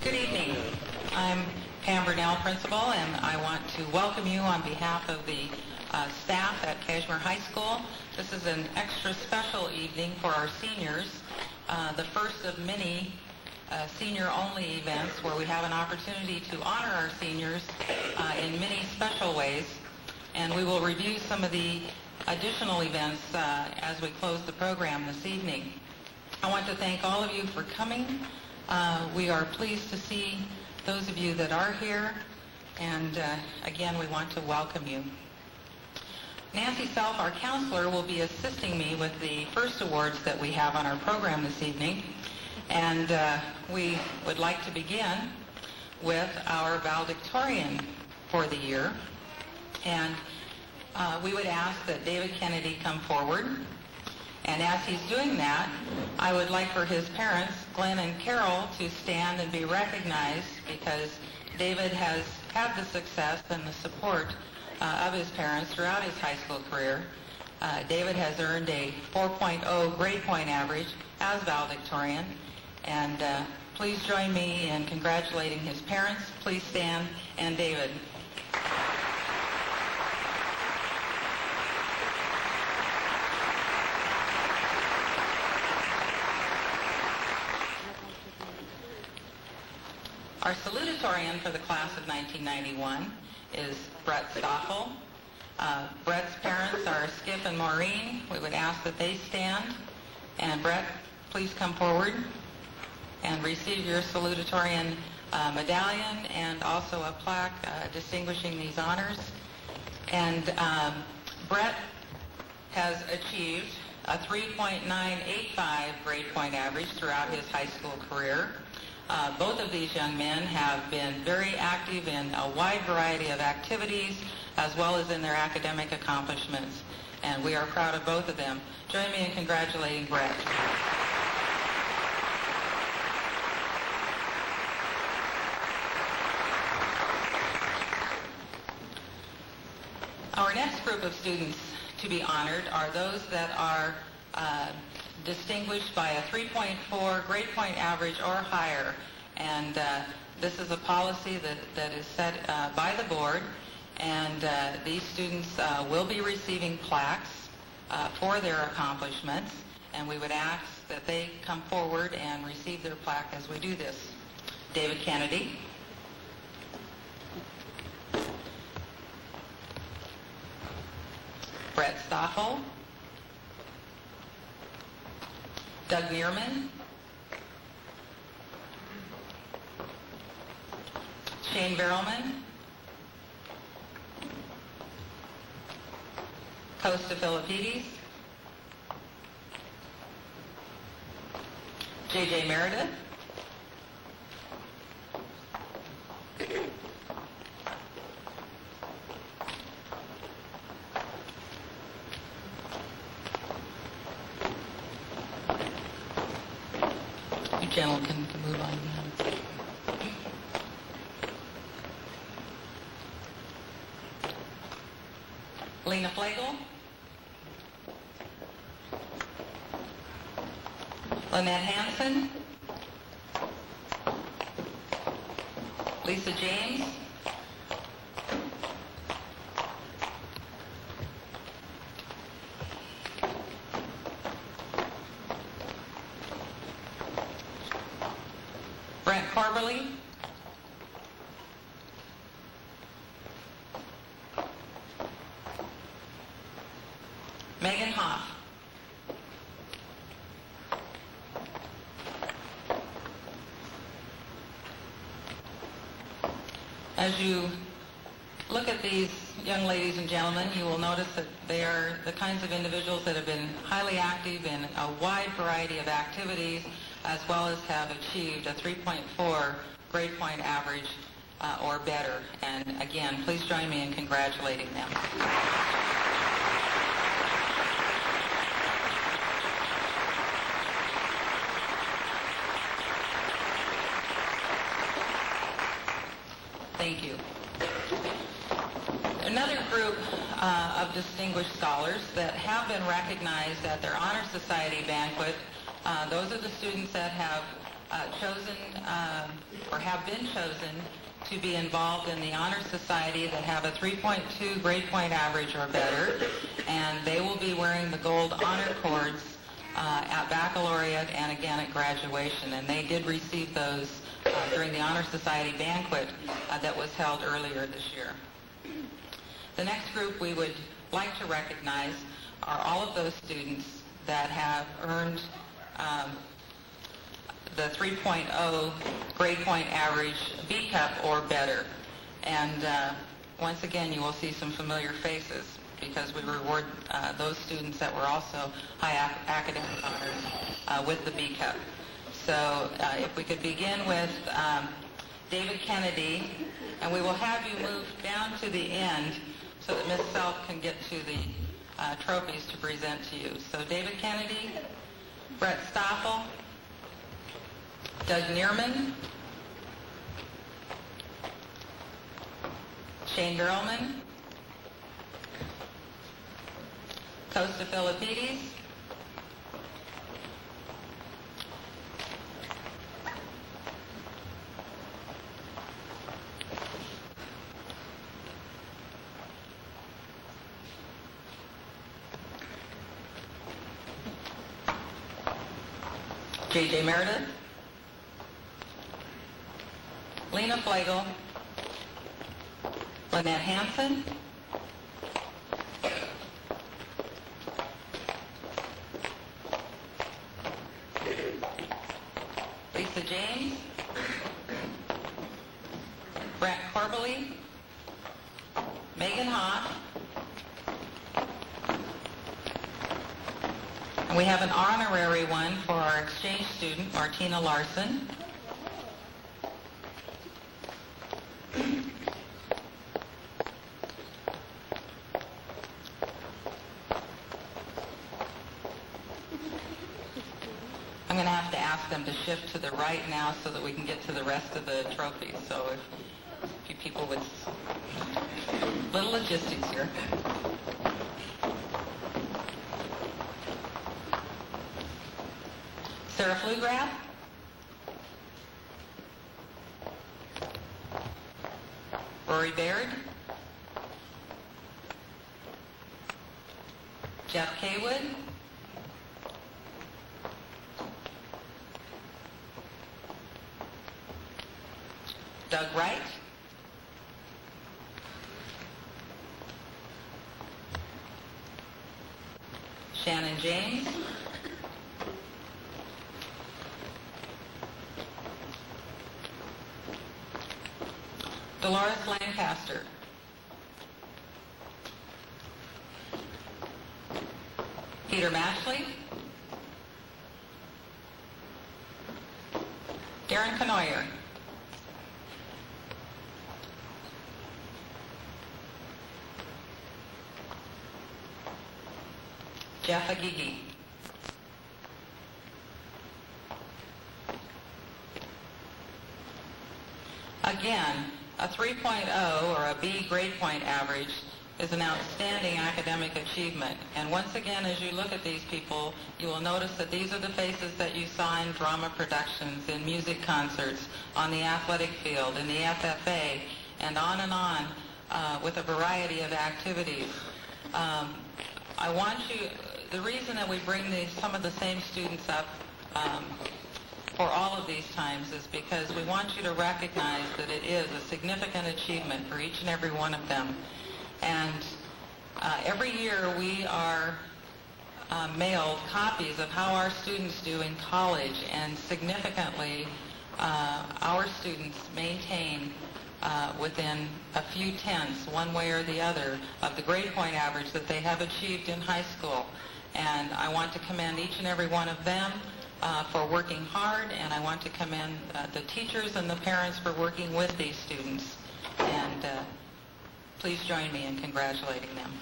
Good evening. I'm Pam Burnell, principal, and I want to welcome you on behalf of the staff at Kashmir High School. This is an extra special evening for our seniors, the first of many senior-only events where we have an opportunity to honor our seniors in many special ways, and we will review some of the additional events as we close the program this evening. I want to thank all of you for coming. We are pleased to see those of you that are here, and again, we want to welcome you. Nancy Self, our counselor, will be assisting me with the first awards that we have on our program this evening, and we would like to begin with our valedictorian for the year, and we would ask that David Kennedy come forward. And as he's doing that, I would like for his parents, Glenn and Carol, to stand and be recognized because David has had the success and the support of his parents throughout his high school career. David has earned a 4.0 grade point average as valedictorian. And please join me in congratulating his parents. Please stand, and David. Our salutatorian for the class of 1991 is Brett Stoffel. Brett's parents are Skip and Maureen. We would ask that they stand. And Brett, please come forward and receive your salutatorian medallion and also a plaque distinguishing these honors. And Brett has achieved a 3.985 grade point average throughout his high school career. Both of these young men have been very active in a wide variety of activities as well as in their academic accomplishments, and we are proud of both of them. Join me in congratulating Brett. Our next group of students to be honored are those that are distinguished by a 3.4 grade point average or higher, and this is a policy that is set by the board, and these students will be receiving plaques for their accomplishments, and we would ask that they come forward and receive their plaque as we do this. David Kennedy. Brett Stoffel. Doug Meerman. Shane Barrelman. Costa Philippides. J.J. Meredith. Gentlemen can move on now. Lena Flegel. Lynette Hansen. Lisa James. Brent Corberly. Megan Hoff. As you look at these young ladies and gentlemen, you will notice that they are the kinds of individuals that have been highly active in a wide variety of activities, as well as have achieved a 3.4 grade point average or better. And again, please join me in congratulating them. Thank you. Another group of distinguished scholars that have been recognized at their Honor Society banquet, those are the students that have chosen or have been chosen to be involved in the Honor Society that have a 3.2 grade point average or better, and they will be wearing the gold honor cords at baccalaureate and again at graduation, and they did receive those during the Honor Society banquet that was held earlier this year. The next group we would like to recognize are all of those students that have earned the 3.0 grade point average B cup or better. And once again, you will see some familiar faces because we reward those students that were also high academic honors with the B cup. So if we could begin with David Kennedy, and we will have you move down to the end so that Ms. Self can get to the trophies to present to you. So David Kennedy, Brett Stoffel, Doug Neerman, Shane Gerlman, Costa Philippides, J.J. Meredith, Lena Flagel, Lynette Hansen, Lisa James, Brent Corbally, Megan Hoff, and we have an honorary one for our exchange student, Martina Larson. I'm going to have to ask them to shift to the right now so that we can get to the rest of the trophies. So if you people would, little logistics here. Sarah Flugrath, Rory Baird, Jeff Kaywood, Doug Wright, Shannon James, Dolores Lancaster, Peter Mashley, Darren Canoyer, Jeff Agigi, again, a 3.0 or a B grade point average is an outstanding academic achievement. And once again, as you look at these people, you will notice that these are the faces that you saw in drama productions, in music concerts, on the athletic field, in the FFA, and on with a variety of activities. I want you, the reason that we bring some of the same students up for all of these times is because we want you to recognize that it is a significant achievement for each and every one of them. And every year we are mailed copies of how our students do in college, and significantly our students maintain within a few tenths, one way or the other, of the grade point average that they have achieved in high school. And I want to commend each and every one of them for working hard, and I want to commend the teachers and the parents for working with these students. And please join me in congratulating them.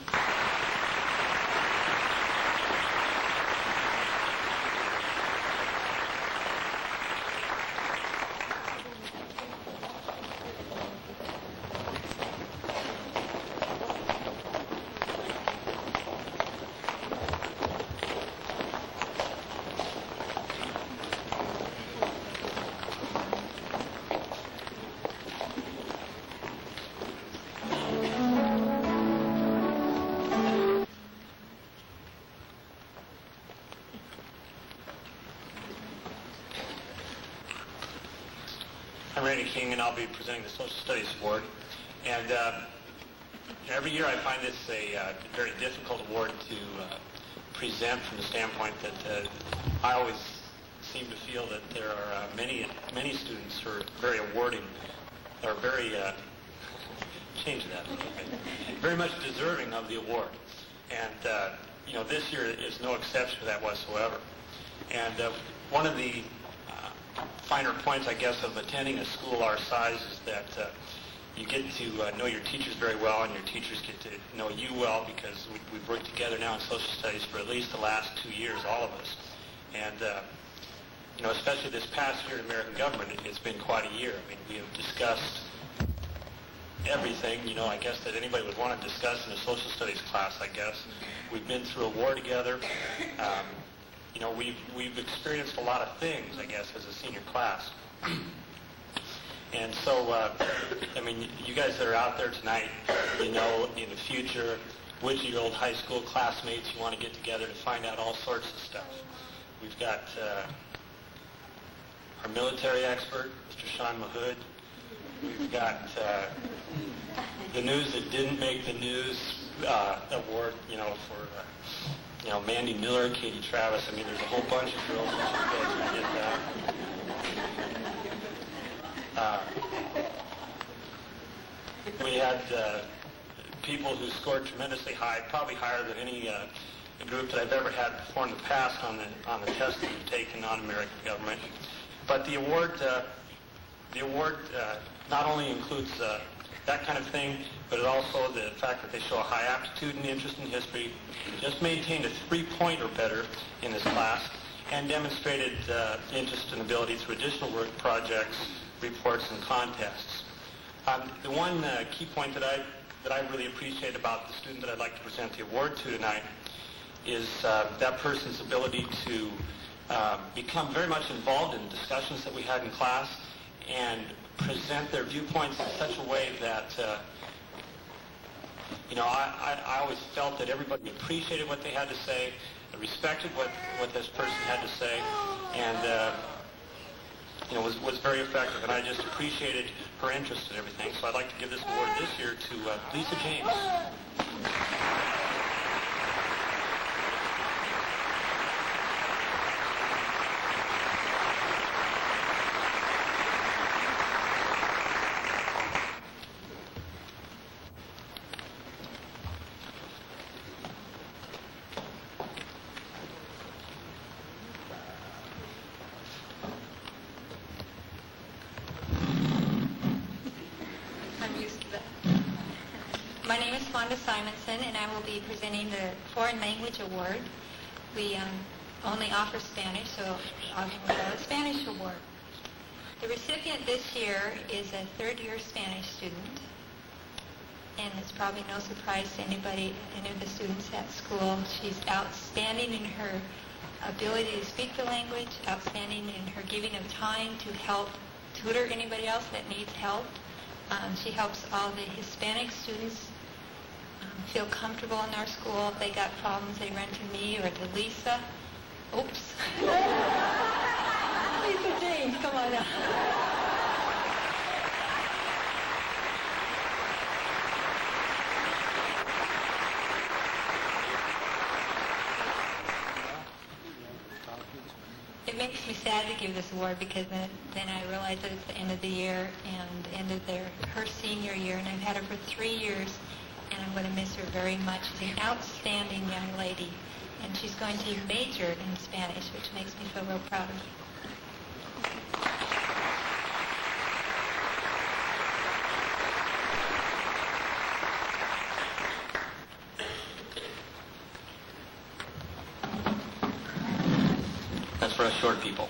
I'm Randy King, and I'll be presenting the Social Studies Award. And every year I find this a very difficult award to present from the standpoint that I always seem to feel that there are many students who are very awarding, or very, change that a little bit, very much deserving of the award. And, this year is no exception to that whatsoever. And one of the finer points, I guess, of attending a school our size is that you get to know your teachers very well, and your teachers get to know you well, because we've worked together now in social studies for at least the last 2 years, all of us. And, especially this past year in American government, it's been quite a year. I mean, we have discussed everything, I guess, that anybody would want to discuss in a social studies class, I guess. We've been through a war together. We've experienced a lot of things, I guess, as a senior class. And so, you guys that are out there tonight, in the future, which of your old high school classmates you want to get together to find out all sorts of stuff. We've got our military expert, Mr. Sean Mahood. We've got the news that didn't make the news award, for Mandy Miller, Katie Travis. I mean, there's a whole bunch of girls that you guys are going to get that. We had people who scored tremendously high, probably higher than any group that I've ever had before in the past on the test that we've taken on American government. But the award not only includes that kind of thing, but it also the fact that they show a high aptitude and interest in history, just maintained a 3-point or better in this class, and demonstrated interest and ability through additional work projects, reports, and contests. The one key point that I really appreciate about the student that I'd like to present the award to tonight is that person's ability to become very much involved in discussions that we had in class and present their viewpoints in such a way that, I always felt that everybody appreciated what they had to say, respected what this person had to say, and, was very effective. And I just appreciated her interest in everything. So I'd like to give this award this year to Lisa James. My name is Wanda Simonson, and I will be presenting the Foreign Language Award. We only offer Spanish, so I'll give the Spanish Award. The recipient this year is a third-year Spanish student, and it's probably no surprise to any of the students at school. She's outstanding in her ability to speak the language, outstanding in her giving of time to help tutor anybody else that needs help. She helps all the Hispanic students feel comfortable in our school. If they got problems, they run to me or to Lisa. Oops. Lisa James, come on now. It makes me sad to give this award because then I realize that it's the end of the year and the end of her senior year, and I've had her for 3 years, and I'm going to miss her very much. She's an outstanding young lady, and she's going to major in Spanish, which makes me feel real proud of her. That's for us short people.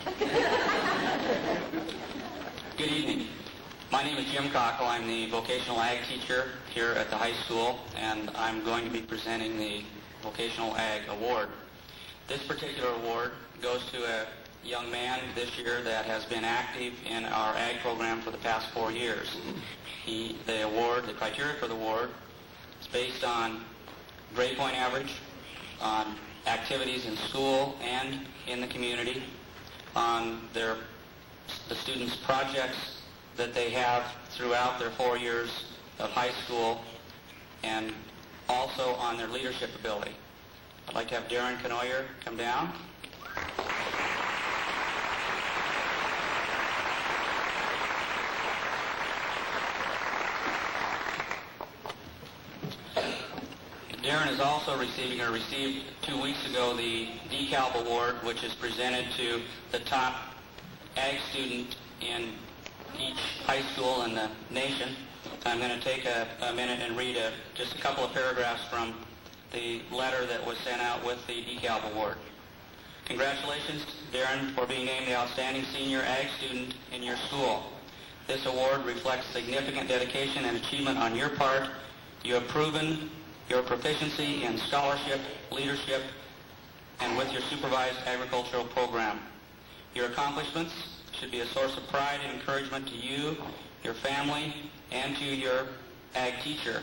Good evening. My name is Jim Cockle. I'm the vocational ag teacher here at the high school, and I'm going to be presenting the Vocational Ag Award. This particular award goes to a young man this year that has been active in our ag program for the past 4 years. The criteria for the award is based on grade point average, on activities in school and in the community, on the students' projects that they have throughout their 4 years of high school and also on their leadership ability. I'd like to have Darren Canoyer come down. Darren is also received 2 weeks ago the DeKalb Award, which is presented to the top ag student in each high school in the nation. I'm going to take a minute and read just a couple of paragraphs from the letter that was sent out with the DeKalb Award. Congratulations, Darren, for being named the Outstanding Senior Ag Student in your school. This award reflects significant dedication and achievement on your part. You have proven your proficiency in scholarship, leadership, and with your supervised agricultural program. Your accomplishments should be a source of pride and encouragement to you, your family, and to your ag teacher.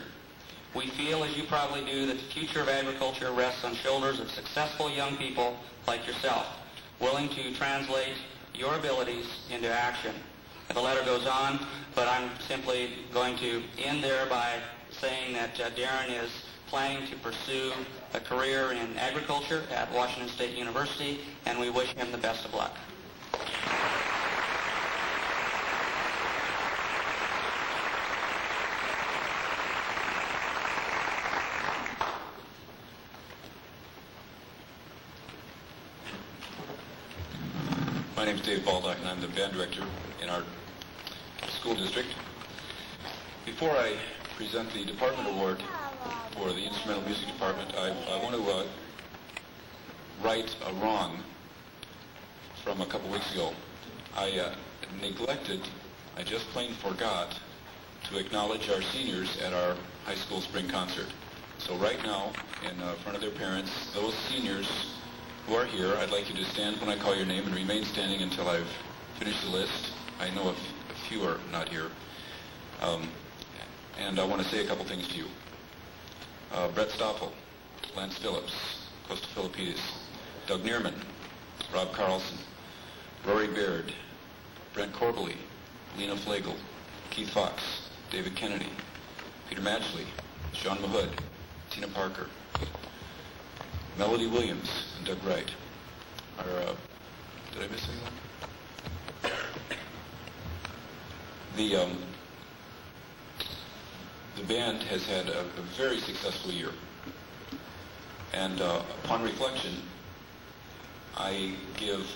We feel, as you probably do, that the future of agriculture rests on shoulders of successful young people like yourself, willing to translate your abilities into action. The letter goes on, but I'm simply going to end there by saying that Darren is planning to pursue a career in agriculture at Washington State University, and we wish him the best of luck. My name is Dave Baldock, and I'm the band director in our school district. Before I present the department award for the instrumental music department, I want to right a wrong from a couple weeks ago. I just plain forgot to acknowledge our seniors at our high school spring concert. So right now, in front of their parents, those seniors who are here, I'd like you to stand when I call your name and remain standing until I've finished the list. I know a few are not here. And I want to say a couple things to you. Brett Stoffel, Lance Phillips, Costa Philippidis, Doug Neerman, Rob Carlson, Rory Baird, Brent Corbally, Lena Flegel, Keith Fox, David Kennedy, Peter Matchley, Sean Mahood, Tina Parker, Melody Williams, and Doug Wright. Did I miss anyone? The band has had a very successful year. And upon reflection, I give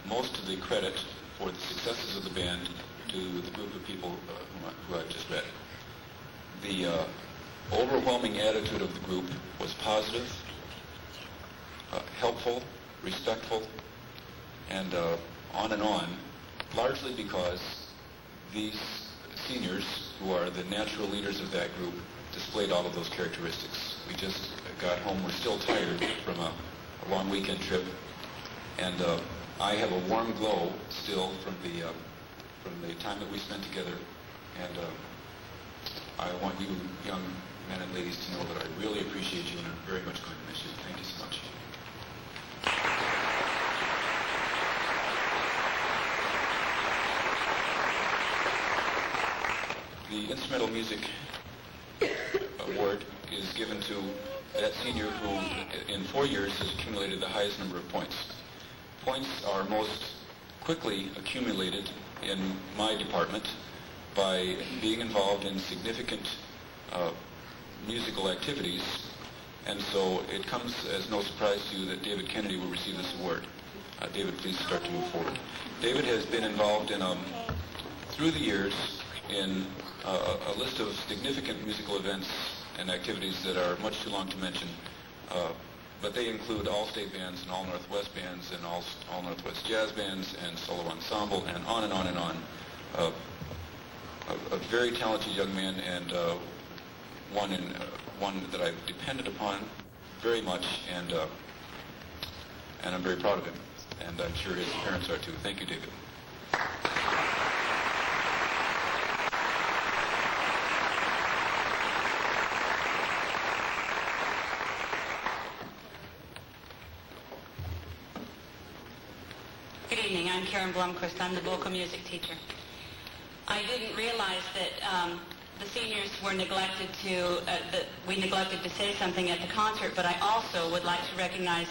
most of the credit for the successes of the band to the group of people who I've just read. The overwhelming attitude of the group was positive, helpful, respectful, and on, largely because these seniors, who are the natural leaders of that group, displayed all of those characteristics. We just got home. We're still tired from a long weekend trip, and I have a warm glow still from the time that we spent together. And I want you, young men and ladies, to know that I really appreciate you and I'm very much going to miss you. Thank you so much. The instrumental music award is given to that senior who, in 4 years, has accumulated the highest number of points. Points are most quickly accumulated in my department by being involved in significant musical activities, and so it comes as no surprise to you that David Kennedy will receive this award. David, please start to move forward. David has been involved in, through the years, in a list of significant musical events and activities that are much too long to mention, but they include all-state bands and all-Northwest bands and all-Northwest jazz bands and solo ensemble and on and on and on. A very talented young man, and one that I've depended upon very much, and I'm very proud of him, and I'm sure his parents are too. Thank you, David. Good evening. I'm Karen Blomquist. I'm the vocal music teacher. I didn't realize that the seniors were neglected that we neglected to say something at the concert, but I also would like to recognize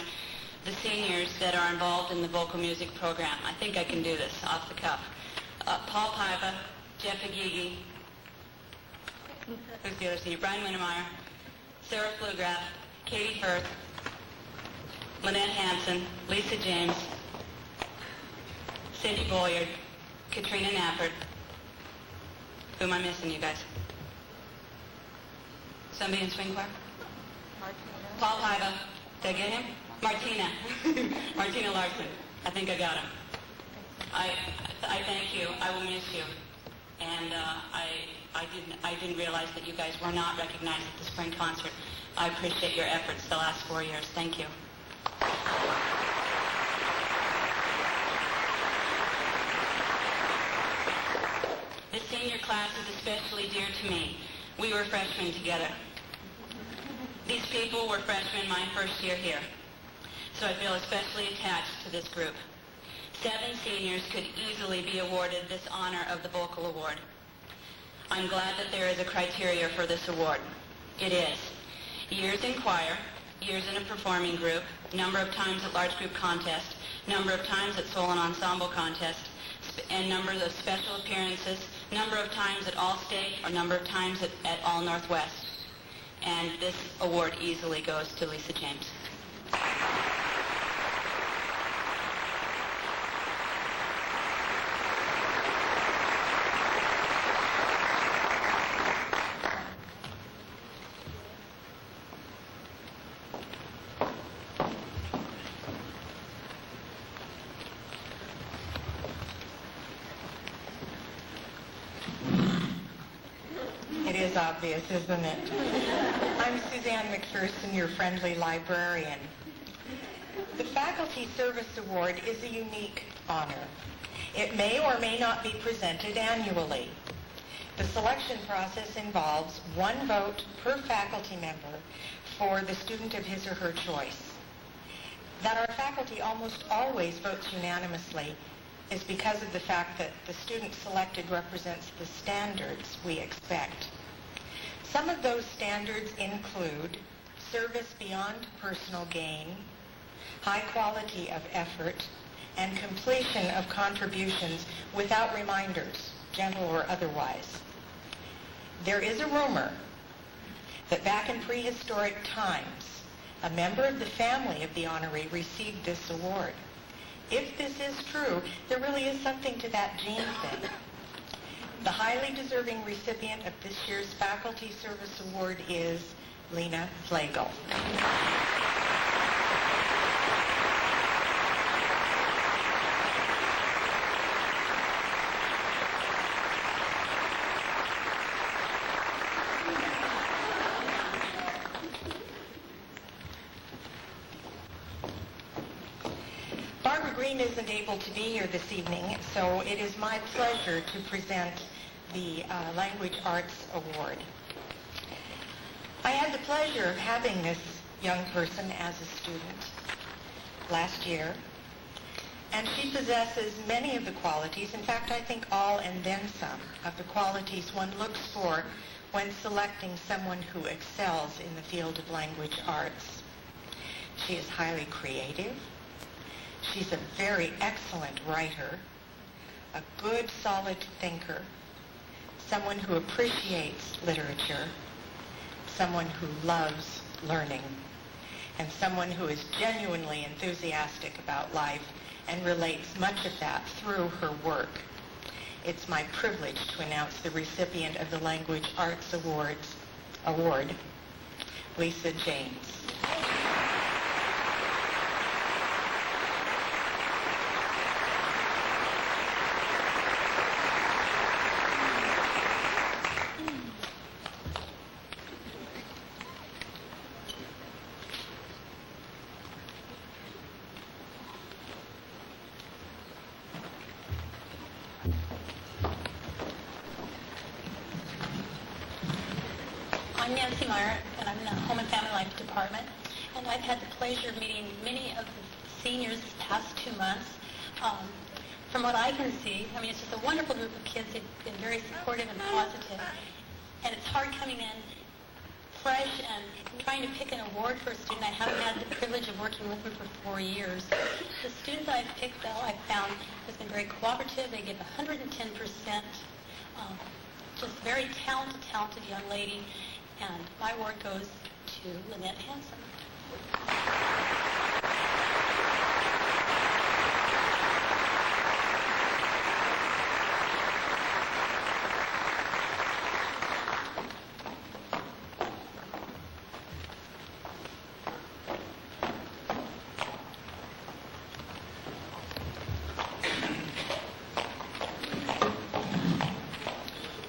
the seniors that are involved in the vocal music program. I think I can do this off the cuff. Paul Paiva, Jeff Agigi, who's the other senior? Brian Winnemeyer, Sarah Flugrath, Katie Firth, Lynette Hansen, Lisa James, Cindy Boyard, Katrina Nappert. Who am I missing, you guys? Somebody in swing choir? Paul Paiva. Did I get him? Martina. Martina Larson. I think I got him. I thank you. I will miss you. And I didn't realize that you guys were not recognized at the spring concert. I appreciate your efforts the last 4 years. Thank you. This senior class is especially dear to me. We were freshmen together. These people were freshmen my first year here, so I feel especially attached to this group. 7 seniors could easily be awarded this honor of the Vocal Award. I'm glad that there is a criteria for this award. It is years in choir, years in a performing group, number of times at large group contest, number of times at solo and ensemble contest, and numbers of special appearances, number of times at All-State, or number of times at All-Northwest. And this award easily goes to Lisa James. It is obvious, isn't it? I'm Suzanne McPherson, your friendly librarian. The Faculty Service Award is a unique honor. It may or may not be presented annually. The selection process involves 1 vote per faculty member for the student of his or her choice. That our faculty almost always votes unanimously is because of the fact that the student selected represents the standards we expect. Some of those standards include service beyond personal gain, high quality of effort, and completion of contributions without reminders, gentle or otherwise. There is a rumor that back in prehistoric times, a member of the family of the honoree received this award. If this is true, there really is something to that gene thing. The highly deserving recipient of this year's Faculty Service Award is Lena Flagel. Barbara Green isn't able to be here this evening, so it is my pleasure to present the Language Arts Award. I had the pleasure of having this young person as a student last year, and she possesses many of the qualities, in fact I think all and then some, of the qualities one looks for when selecting someone who excels in the field of language arts. She is highly creative. She's a very excellent writer, a good, solid thinker, someone who appreciates literature, someone who loves learning, and someone who is genuinely enthusiastic about life and relates much of that through her work. It's my privilege to announce the recipient of the Language Arts Award, Lisa James. I'm Nancy Meyer, and I'm in the Home and Family Life Department, and I've had the pleasure of meeting many of the seniors this past 2 months. from what I can see, I mean, it's just a wonderful group of kids. They've been very supportive and positive. And it's hard coming in fresh and trying to pick an award for a student. I haven't had the privilege of working with them for 4 years. The students I've picked, though, I've found has been very cooperative. They give 110%. Just very talented young lady. And my award goes to Lynette Hansen.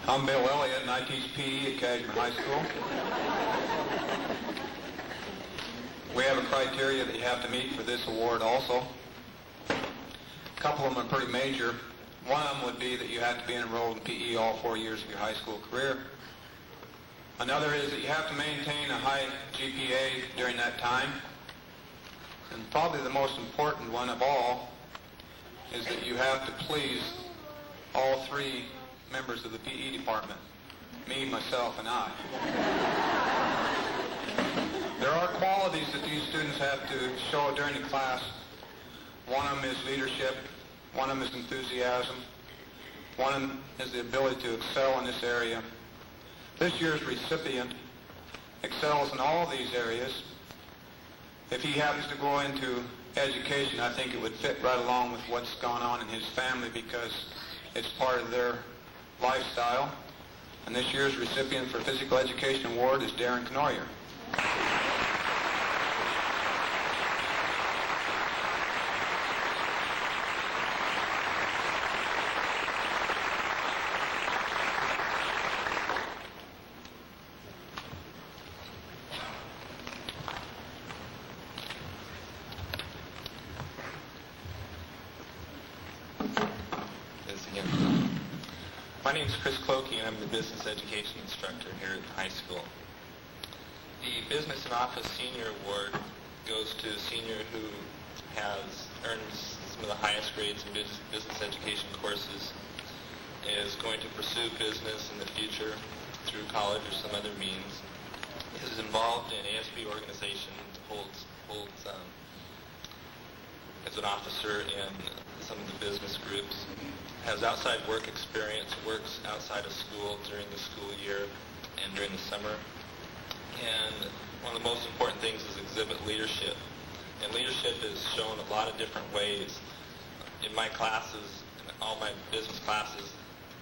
I'm Bill Elliott, and I teach PE at Cashmere High School. We have a criteria that you have to meet for this award also. A couple of them are pretty major. One of them would be that you have to be enrolled in PE all 4 years of your high school career. Another is that you have to maintain a high GPA during that time. And probably the most important one of all is that you have to please all 3 members of the PE department, me, myself, and I. There are qualities that these students have to show during the class. One of them is leadership, one of them is enthusiasm, one of them is the ability to excel in this area. This year's recipient excels in all of these areas. If he happens to go into education, I think it would fit right along with what's gone on in his family because it's part of their lifestyle. And this year's recipient for Physical Education Award is Darren Knoyer. My name is Chris Clokey, and I'm the business education instructor here at the high school. The Business and Office Senior Award goes to a senior who has earned some of the highest grades in business education courses, is going to pursue business in the future through college or some other means, is involved in ASB organization, holds as an officer in some of the business groups, has outside work experience, works outside of school during the school year and during the summer. And one of the most important things is exhibit leadership. And leadership is shown a lot of different ways. In my classes, in all my business classes,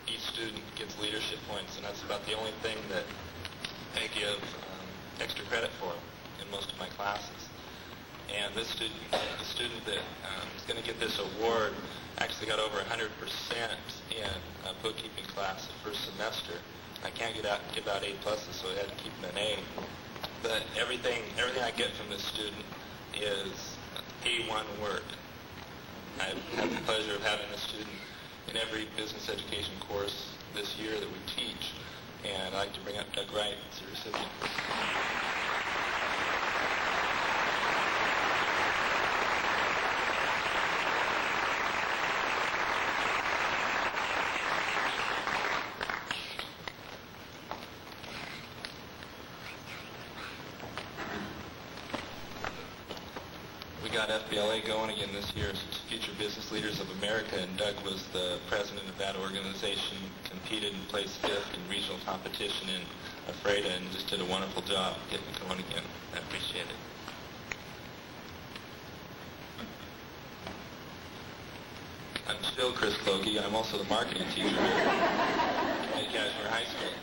each student gets leadership points, and that's about the only thing that I give extra credit for in most of my classes. And this student, the student that is going to get this award, actually got over 100% in a bookkeeping class the first semester. I can't give out A pluses, so I had to keep an A. But everything I get from this student is A1 work. I've had the pleasure of having this student in every business education course this year that we teach, and I'd like to bring up Doug Wright as the recipient. We got FBLA going again this year. It's Future Business Leaders of America, and Doug was the president of that organization, competed and placed 5th in regional competition in Ephrata, and just did a wonderful job getting it going again. I appreciate it. I'm still Chris Clokey. I'm also the marketing teacher here at Cashmere High School.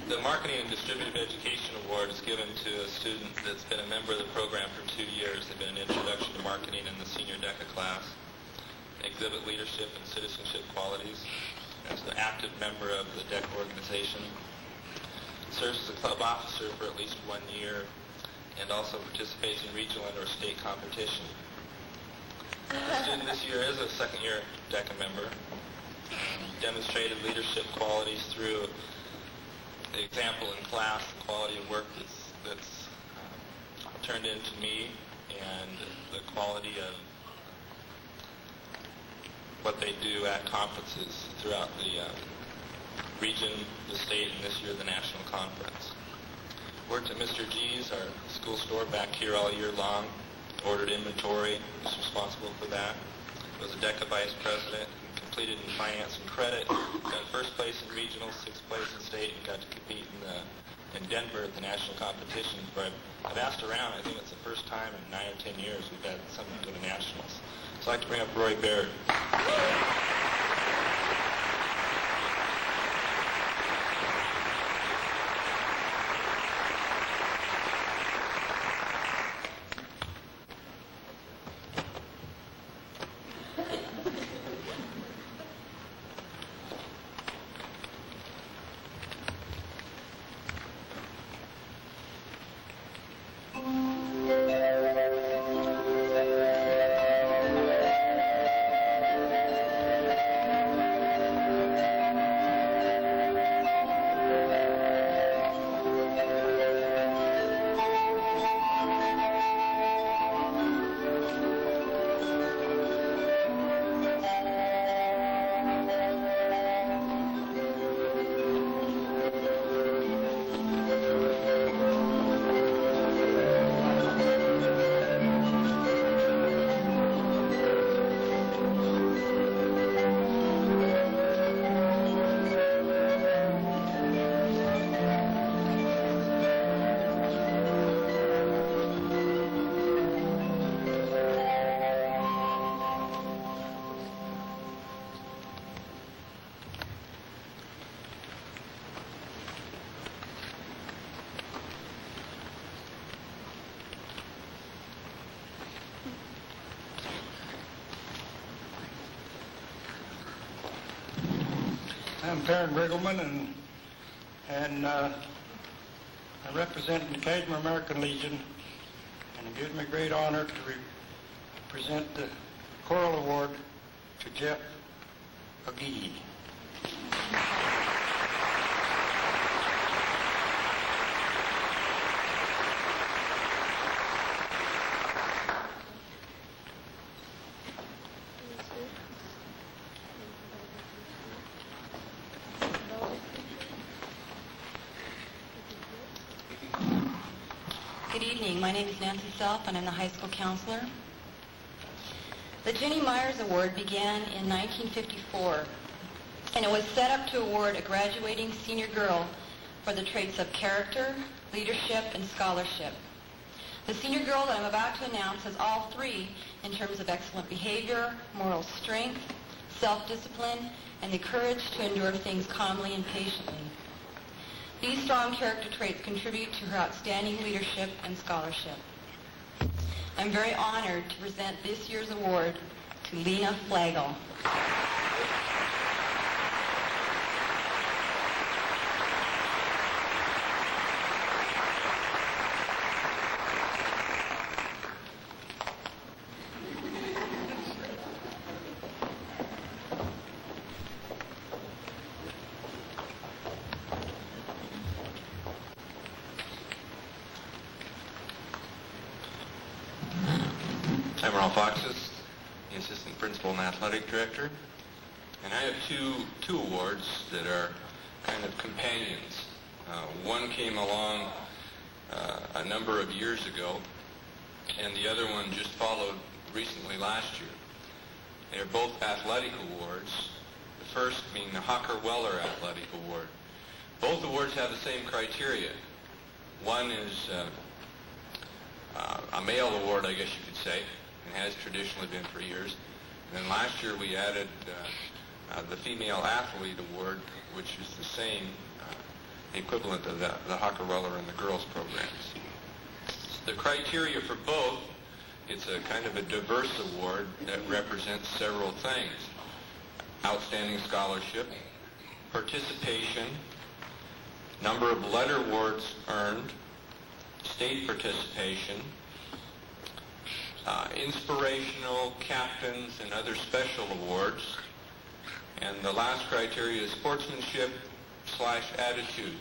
The Marketing and Distributive Education Award is given to a student that's been a member of the program for 2 years. They've been an introduction to marketing in the senior DECA class, exhibit leadership and citizenship qualities, as an active member of the DECA organization, serves as a club officer for at least 1 year, and also participates in regional and or state competition. The student this year is a second-year DECA member, demonstrated leadership qualities through the example in class, the quality of work that's turned into me, and the quality of what they do at conferences throughout the region, the state, and this year the national conference. Worked at Mr. G's, our school store, back here all year long. Ordered inventory, was responsible for that. Was a DECA vice president, and completed in finance and credit. Got first place in regional, sixth place in state, and got to compete in Denver at the national competitions. But I've asked around, I think it's the first time in 9 or 10 years we've had someone go to nationals. So I'd like to bring up Roy Baird. I'm Karen Riggleman, and I represent the Kashmir American Legion, and it gives me great honor to present the Coral Award to Jeff McGee. Good evening. My name is Nancy Self, and I'm the high school counselor. The Jenny Myers Award began in 1954, and it was set up to award a graduating senior girl for the traits of character, leadership, and scholarship. The senior girl that I'm about to announce has all three in terms of excellent behavior, moral strength, self-discipline, and the courage to endure things calmly and patiently. These strong character traits contribute to her outstanding leadership and scholarship. I'm very honored to present this year's award to Lena Flagel. I'm Ralph Foxes, the Assistant Principal and Athletic Director, and I have two awards that are kind of companions. One came along a number of years ago, and the other one just followed recently last year. They're both athletic awards, the first being the Hocker-Weller Athletic Award. Both awards have the same criteria. One is a male award, I guess you could say, and has traditionally been for years. And then last year we added the Female Athlete Award, which is the same equivalent of the Hocker-Weller and the girls programs. The criteria for both, it's a kind of a diverse award that represents several things. Outstanding scholarship, participation, number of letter awards earned, state participation, inspirational captains and other special awards, and the last criteria is sportsmanship/attitude.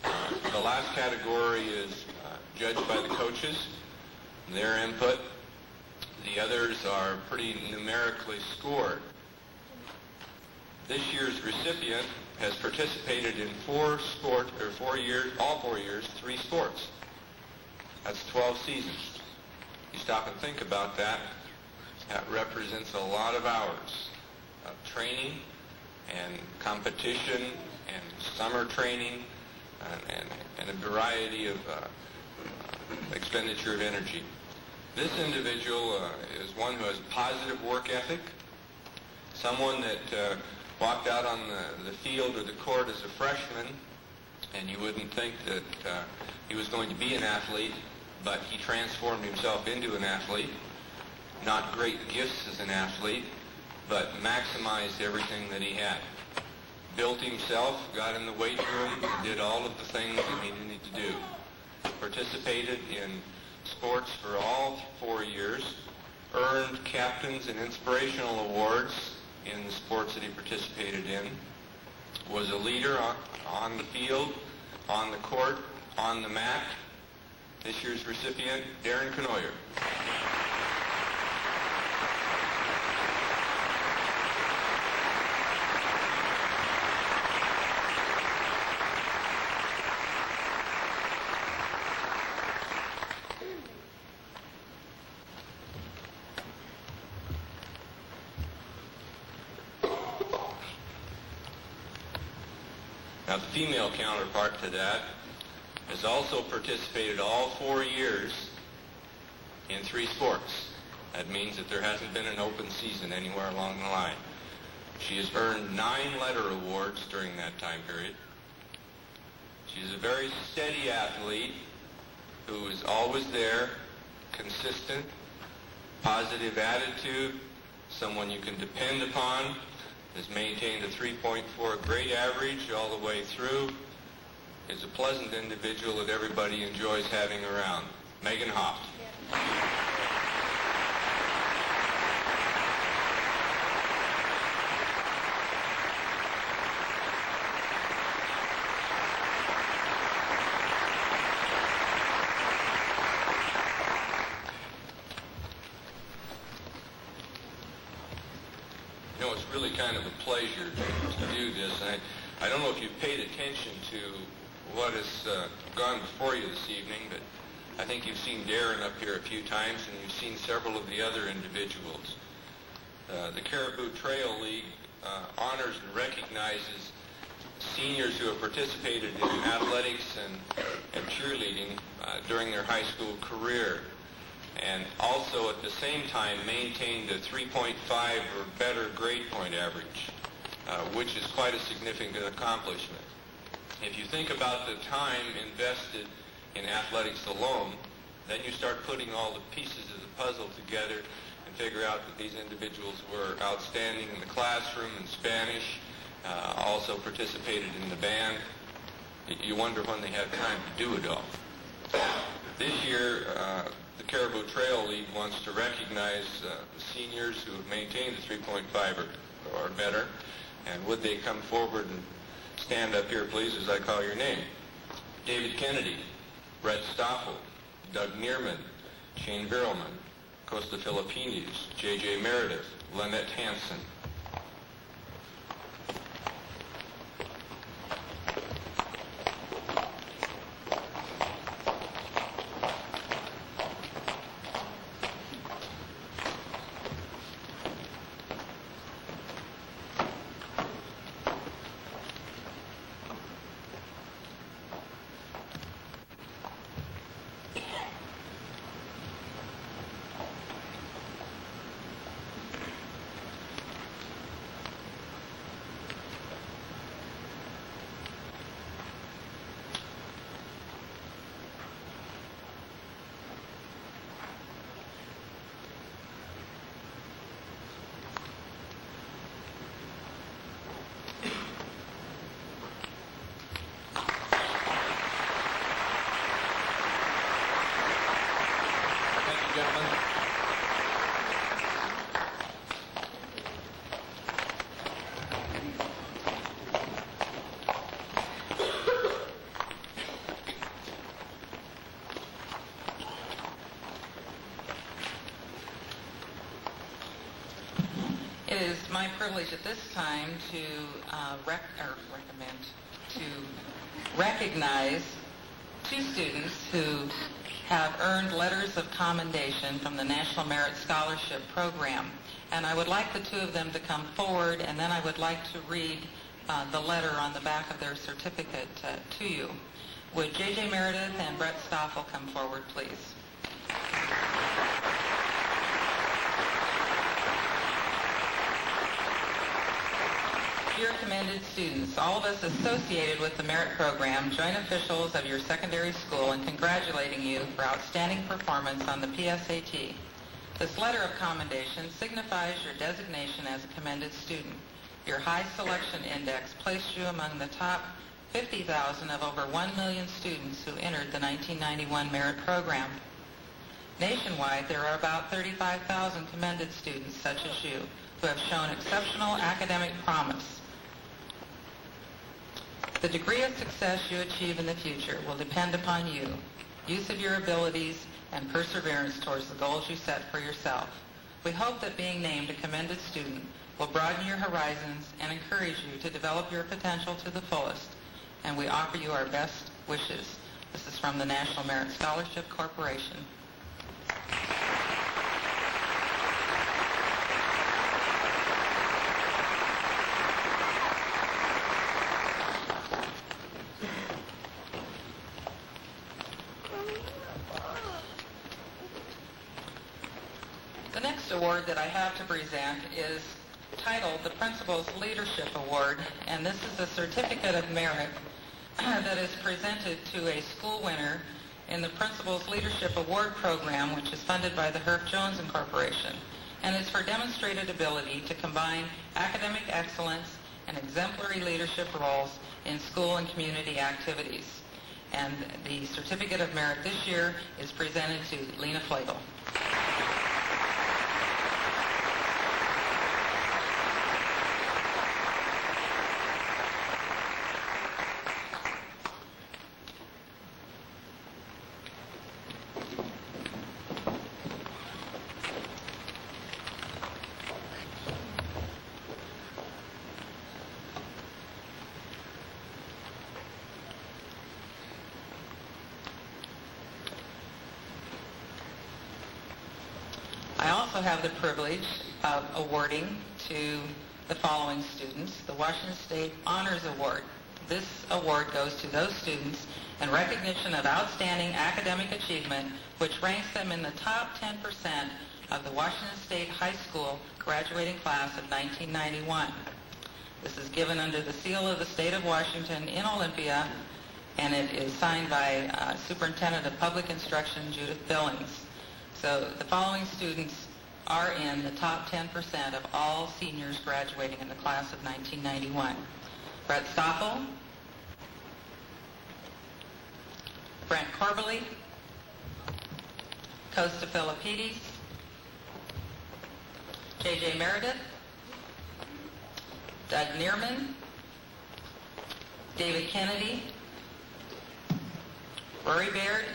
The last category is judged by the coaches, their input. The others are pretty numerically scored. This year's recipient has participated in all 4 years, 3 sports. That's 12 seasons. You stop and think about that. That represents a lot of hours of training and competition and summer training and a variety of expenditure of energy. This individual is one who has positive work ethic, someone that walked out on the field or the court as a freshman, and you wouldn't think that he was going to be an athlete, but he transformed himself into an athlete. Not great gifts as an athlete, but maximized everything that he had. Built himself, got in the weight room, and did all of the things that he needed to do. Participated in sports for all 4 years, earned captains and inspirational awards in the sports that he participated in, was a leader on the field, on the court, on the mat. This year's recipient, Darren Knoyer. Now, the female counterpart to that has also participated all 4 years in 3 sports. That means that there hasn't been an open season anywhere along the line. She has earned 9 letter awards during that time period. She's a very steady athlete who is always there, consistent, positive attitude, someone you can depend upon, has maintained a 3.4 grade average all the way through, is a pleasant individual that everybody enjoys having around. Megan Hoff. You know, it's really kind of a pleasure to do this. I don't know if you've paid attention to what has gone before you this evening, but I think you've seen Darren up here a few times, and you've seen several of the other individuals. The Caribou Trail League honors and recognizes seniors who have participated in athletics and cheerleading during their high school career, and also at the same time maintained a 3.5 or better grade point average, which is quite a significant accomplishment. If you think about the time invested in athletics alone, then you start putting all the pieces of the puzzle together and figure out that these individuals were outstanding in the classroom, in Spanish, also participated in the band. You wonder when they had time to do it all. This year, the Caribou Trail League wants to recognize the seniors who have maintained the 3.5 or better, and would they come forward and stand up here, please, as I call your name. David Kennedy, Brett Stoffel, Doug Neerman, Shane Virelman, Costa Filipinis, J.J. Meredith, Lynette Hansen. It is my privilege at this time to recognize two students who have earned letters of commendation from the National Merit Scholarship Program. And I would like the two of them to come forward, and then I would like to read the letter on the back of their certificate to you. Would J.J. Meredith and Brett Stoffel come forward, please? Dear commended students, all of us associated with the Merit Program join officials of your secondary school in congratulating you for outstanding performance on the PSAT. This letter of commendation signifies your designation as a commended student. Your high selection index placed you among the top 50,000 of over 1 million students who entered the 1991 Merit Program. Nationwide, there are about 35,000 commended students such as you who have shown exceptional academic promise. The degree of success you achieve in the future will depend upon you, use of your abilities, and perseverance towards the goals you set for yourself. We hope that being named a commended student will broaden your horizons and encourage you to develop your potential to the fullest, and we offer you our best wishes. This is from the National Merit Scholarship Corporation. The next award that I have to present is titled the Principal's Leadership Award, and this is a certificate of merit that is presented to a school winner in the Principal's Leadership Award program, which is funded by the Herff Jones Incorporation, and is for demonstrated ability to combine academic excellence and exemplary leadership roles in school and community activities. And the certificate of merit this year is presented to Lena Flegel. I also have the privilege of awarding to the following students the Washington State Honors Award. This award goes to those students in recognition of outstanding academic achievement, which ranks them in the top 10% of the Washington State High School graduating class of 1991. This is given under the seal of the State of Washington in Olympia, and it is signed by Superintendent of Public Instruction Judith Billings. So the following students are in the top 10% of all seniors graduating in the class of 1991. Brett Stoffel, Brent Corbally, Costa Philippides, J.J. Meredith, Doug Neerman, David Kennedy, Rory Baird,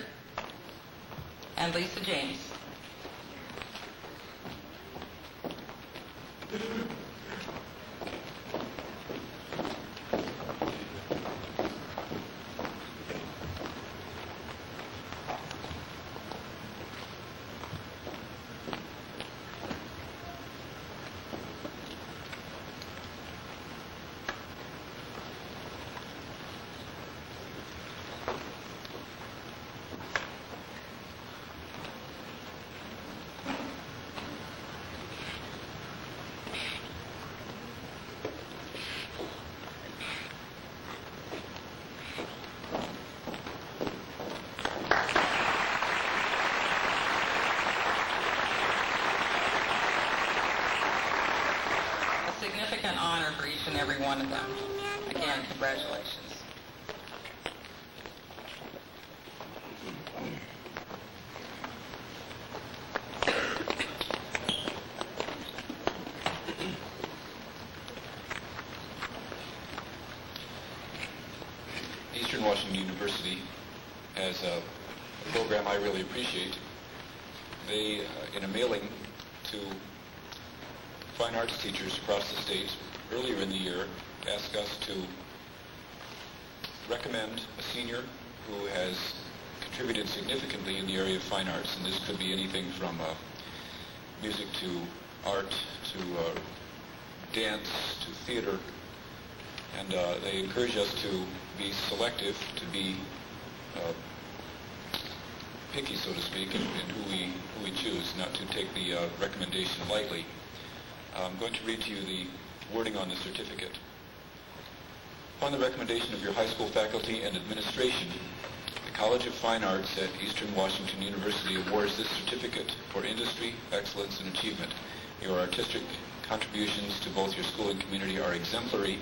and Lisa James. Significant honor for each and every one of them. Again, congratulations. Eastern Washington University has a program I really appreciate. They, in a mailing to fine arts teachers across the state earlier in the year asked us to recommend a senior who has contributed significantly in the area of fine arts, and this could be anything from music to art to dance to theater, and they encourage us to be selective, to be picky, so to speak, in who we choose, not to take the recommendation lightly. I'm going to read to you the wording on the certificate. Upon the recommendation of your high school faculty and administration, the College of Fine Arts at Eastern Washington University awards this certificate for industry, excellence, and achievement. Your artistic contributions to both your school and community are exemplary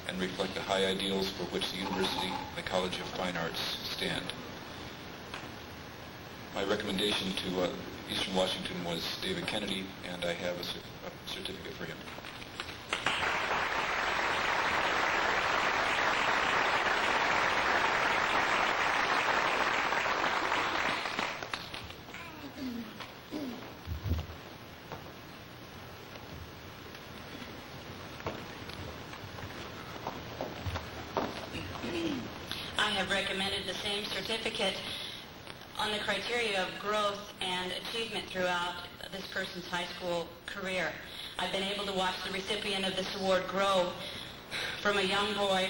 and reflect the high ideals for which the university and the College of Fine Arts stand. My recommendation to Eastern Washington was David Kennedy, and I have a certificate for him. I have recommended the same certificate on the criteria of growth and achievement throughout this person's high school career. I've been able to watch the recipient of this award grow from a young boy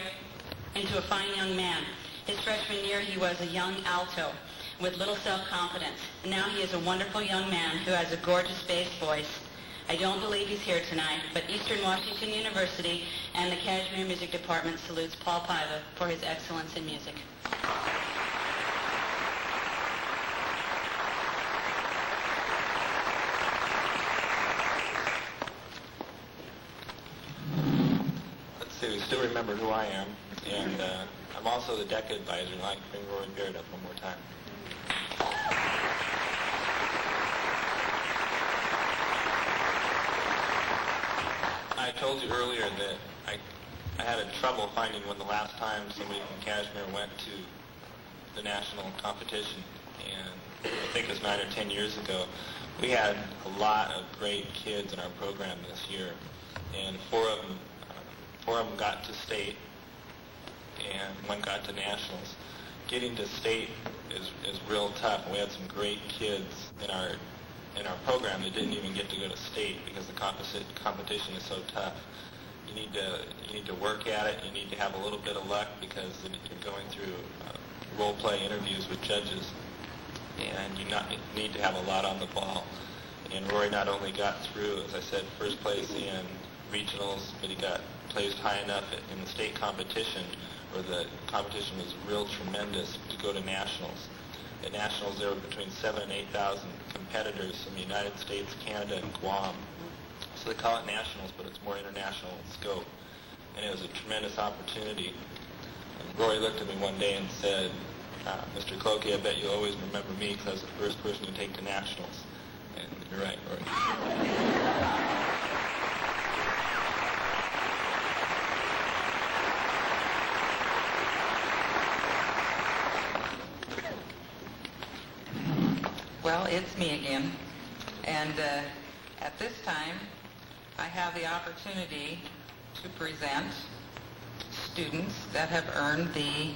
into a fine young man. His freshman year, he was a young alto with little self-confidence. Now he is a wonderful young man who has a gorgeous bass voice. I don't believe he's here tonight, but Eastern Washington University and the Kashmir Music Department salutes Paul Paiva for his excellence in music. To still remember who I am, and I'm also the DECA advisor, and I'd like to bring Rory Beard up one more time. I told you earlier that I had a trouble finding when the last time somebody from Kashmir went to the national competition, and I think it was 9 or 10 years ago. We had a lot of great kids in our program this year, and four of them got to state, and one got to nationals. Getting to state is real tough. We had some great kids in our program that didn't even get to go to state because the competition is so tough. You need to work at it. You need to have a little bit of luck because you're going through role play interviews with judges, and you need to have a lot on the ball. And Rory not only got through, as I said, first place in regionals, but he got placed high enough in the state competition where the competition was real tremendous to go to nationals. At nationals, there were between 7,000 and 8,000 competitors from the United States, Canada, and Guam. So they call it nationals, but it's more international in scope. And it was a tremendous opportunity. And Rory looked at me one day and said, Mr. Clokey, I bet you always remember me because I was the first person to take to nationals. And you're right, Rory. Well, it's me again, and at this time, I have the opportunity to present students that have earned the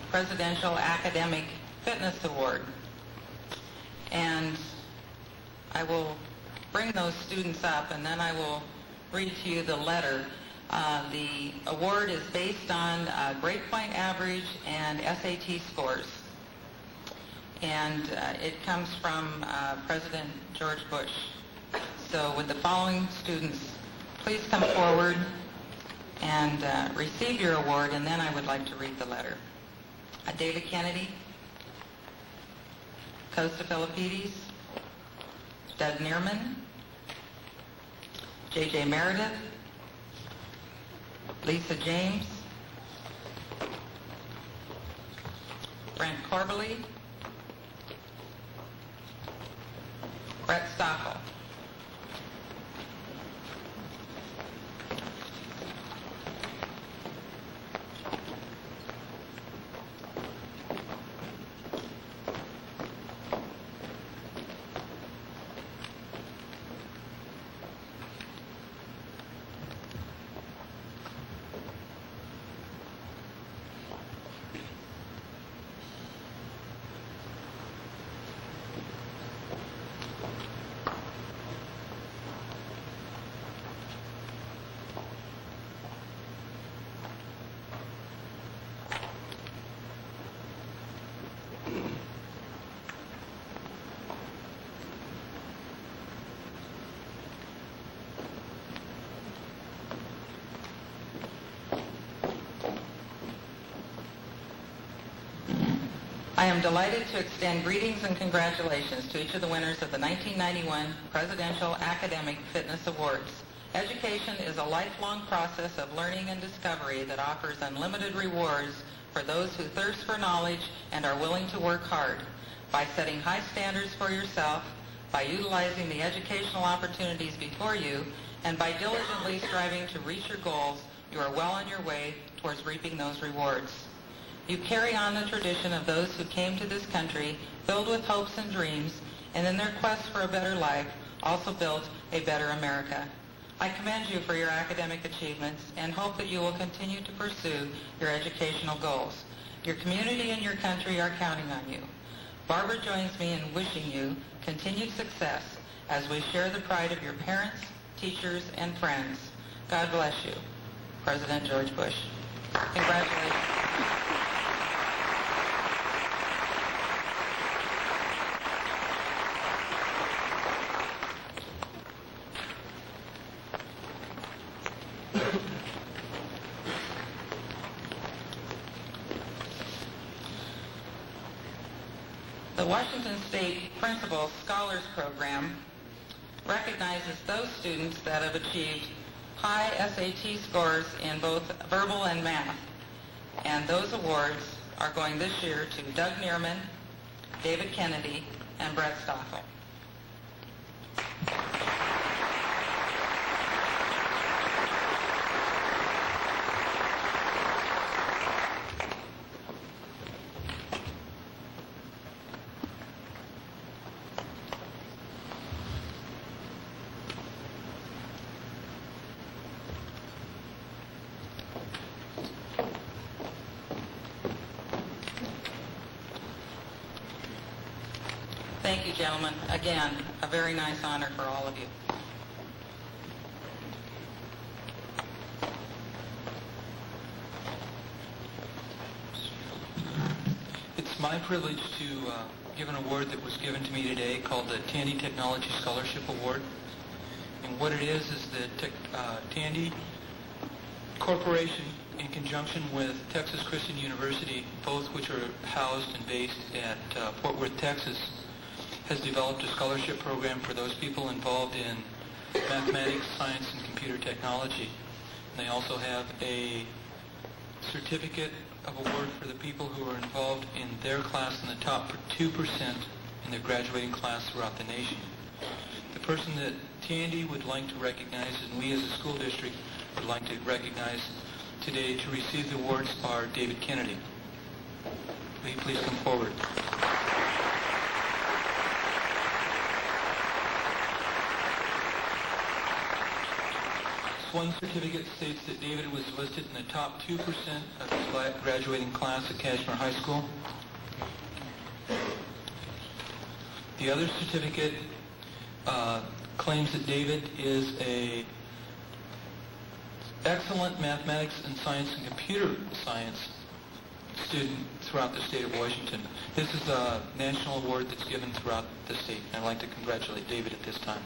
Presidential Academic Fitness Award. And I will bring those students up, and then I will read to you the letter. The award is based on grade point average and SAT scores. And it comes from President George Bush. So would the following students please come forward and receive your award, and then I would like to read the letter. David Kennedy, Costa Philippides, Doug Neerman, J.J. Meredith, Lisa James, Brent Corbally, Brett Stockel. I am delighted to extend greetings and congratulations to each of the winners of the 1991 Presidential Academic Fitness Awards. Education is a lifelong process of learning and discovery that offers unlimited rewards for those who thirst for knowledge and are willing to work hard. By setting high standards for yourself, by utilizing the educational opportunities before you, and by diligently striving to reach your goals, you are well on your way towards reaping those rewards. You carry on the tradition of those who came to this country filled with hopes and dreams, and in their quest for a better life, also built a better America. I commend you for your academic achievements and hope that you will continue to pursue your educational goals. Your community and your country are counting on you. Barbara joins me in wishing you continued success as we share the pride of your parents, teachers, and friends. God bless you. President George Bush. Congratulations. The Washington State Principal Scholars Program recognizes those students that have achieved high SAT scores in both verbal and math. And those awards are going this year to Doug Neerman, David Kennedy, and Brett Stoffel. Thank you, gentlemen. Again, a very nice honor for all of you. It's my privilege to give an award that was given to me today called the Tandy Technology Scholarship Award. And what it is the Tandy Corporation, in conjunction with Texas Christian University, both which are housed and based at Fort Worth, Texas, has developed a scholarship program for those people involved in mathematics, science, and computer technology. And they also have a certificate of award for the people who are involved in their class in the top 2% in their graduating class throughout the nation. The person that Tandy would like to recognize, and we as a school district would like to recognize today to receive the awards, are David Kennedy. Will you please come forward? One certificate states that David was listed in the top 2% of his graduating class at Kashmir High School. The other certificate claims that David is an excellent mathematics and science and computer science student throughout the state of Washington. This is a national award that's given throughout the state. I'd like to congratulate David at this time.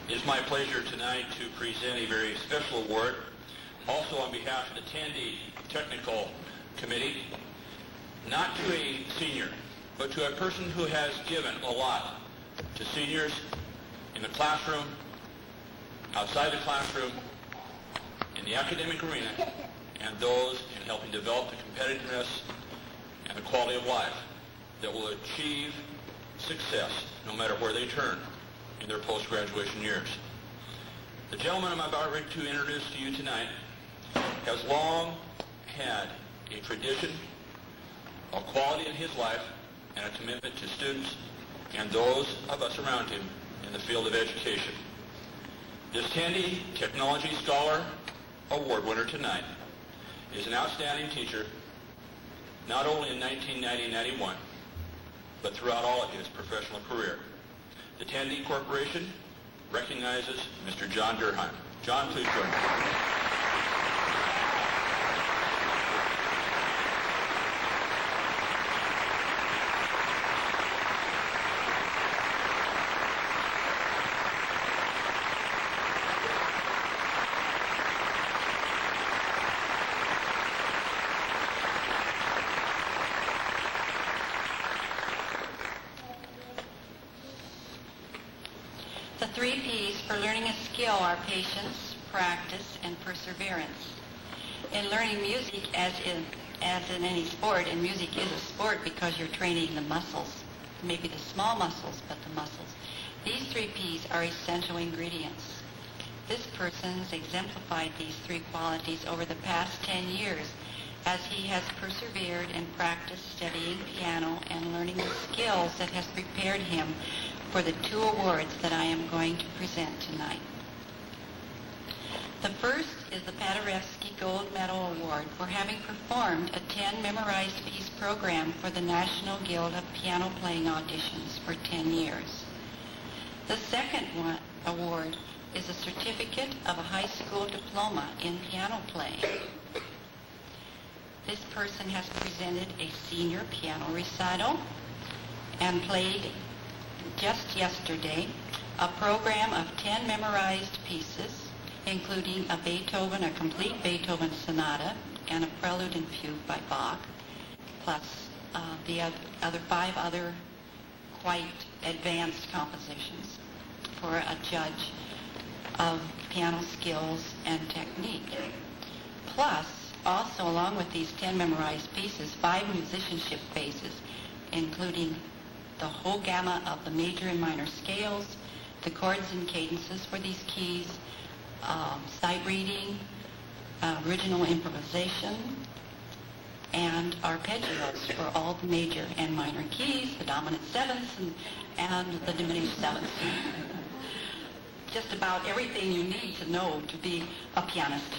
It is my pleasure tonight to present a very special award, also on behalf of the Tandy Technical Committee, not to a senior, but to a person who has given a lot to seniors in the classroom, outside the classroom, in the academic arena, and those in helping develop the competitiveness and the quality of life that will achieve success no matter where they turn in their post-graduation years. The gentleman I'm about ready to introduce to you tonight has long had a tradition of quality in his life and a commitment to students and those of us around him in the field of education. This Tandy Technology Scholar Award winner tonight is an outstanding teacher, not only in 1990-91, but throughout all of his professional career. The Tandy Corporation recognizes Mr. John Durheim. John, please join me. The 3 P's for learning a skill are patience, practice, and perseverance. In learning music, as in any sport, and music is a sport because you're training the muscles, maybe the small muscles, but the muscles. These 3 P's are essential ingredients. This person has exemplified these 3 qualities over the past 10 years as he has persevered and practiced studying piano and learning the skills that has prepared him for the 2 awards that I am going to present tonight. The first is the Paderewski Gold Medal Award for having performed a 10 memorized piece program for the National Guild of Piano Playing Auditions for 10 years. The second award is a certificate of a high school diploma in piano playing. This person has presented a senior piano recital and played just yesterday a program of 10 memorized pieces, including a complete Beethoven sonata and a prelude and fugue by Bach, plus the other 5 other quite advanced compositions for a judge of piano skills and technique. Plus, also along with these 10 memorized pieces, 5 musicianship phases, including the whole gamut of the major and minor scales, the chords and cadences for these keys, sight reading, original improvisation, and arpeggios for all the major and minor keys, the dominant sevenths and the diminished sevenths. Just about everything you need to know to be a pianist.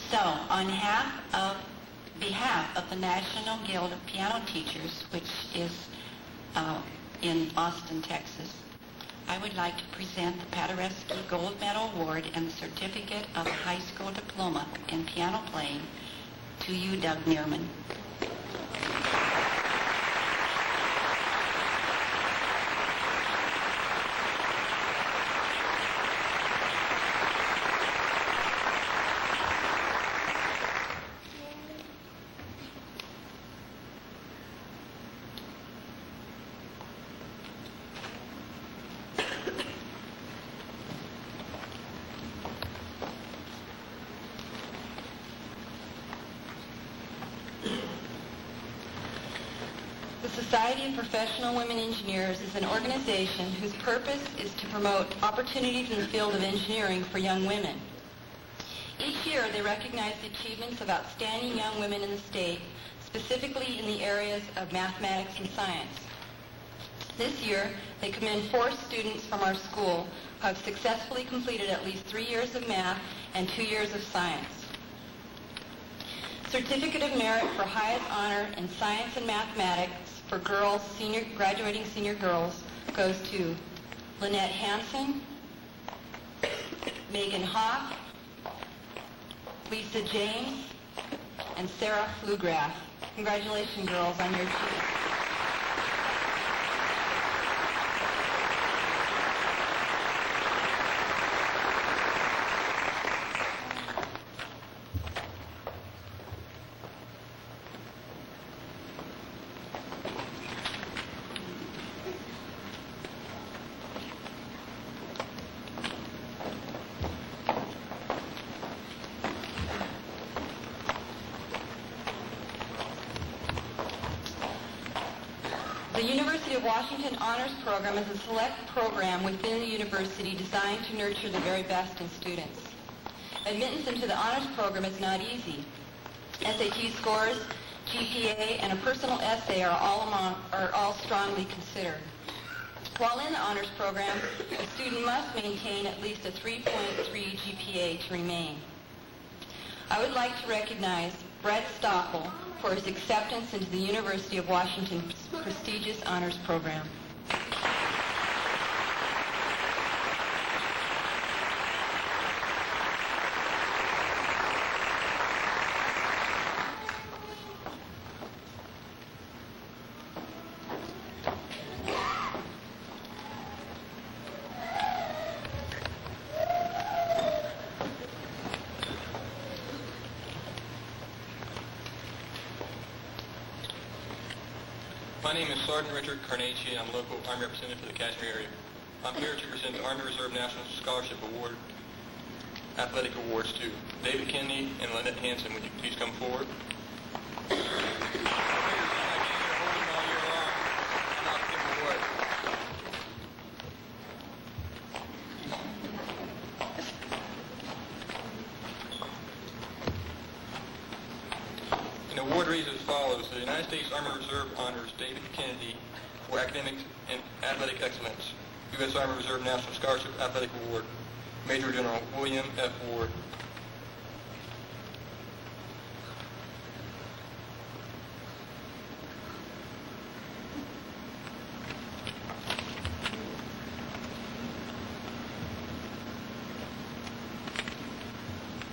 So, on behalf of the National Guild of Piano Teachers, which is in Austin, Texas, I would like to present the Paderewski Gold Medal Award and the certificate of a high school diploma in piano playing to you, Doug Meerman. The Society of Professional Women Engineers is an organization whose purpose is to promote opportunities in the field of engineering for young women. Each year, they recognize the achievements of outstanding young women in the state, specifically in the areas of mathematics and science. This year, they commend 4 students from our school who have successfully completed at least 3 years of math and 2 years of science. Certificate of Merit for highest honor in science and mathematics for girls, graduating senior girls, goes to Lynette Hansen, Megan Hoff, Lisa James, and Sarah Flugrath. Congratulations, girls, on your achievement. The University of Washington Honors Program is a select program within the university designed to nurture the very best in students. Admittance into the honors program is not easy. SAT scores, GPA, and a personal essay are all strongly considered. While in the honors program, a student must maintain at least a 3.3 GPA to remain. I would like to recognize Brett Stockel for his acceptance into the University of Washington's prestigious honors program. My name is Sergeant Richard Carnacci, and I'm local Army representative for the Kashmir area. I'm here to present the Army Reserve National Scholarship Award, Athletic Awards to David Kennedy and Lynette Hanson. Would you please come forward? An award reads as follows. The United States Army Reserve honors David Kennedy for academic and athletic excellence. U.S. Army Reserve National Scholarship Athletic Award, Major General William F. Ward.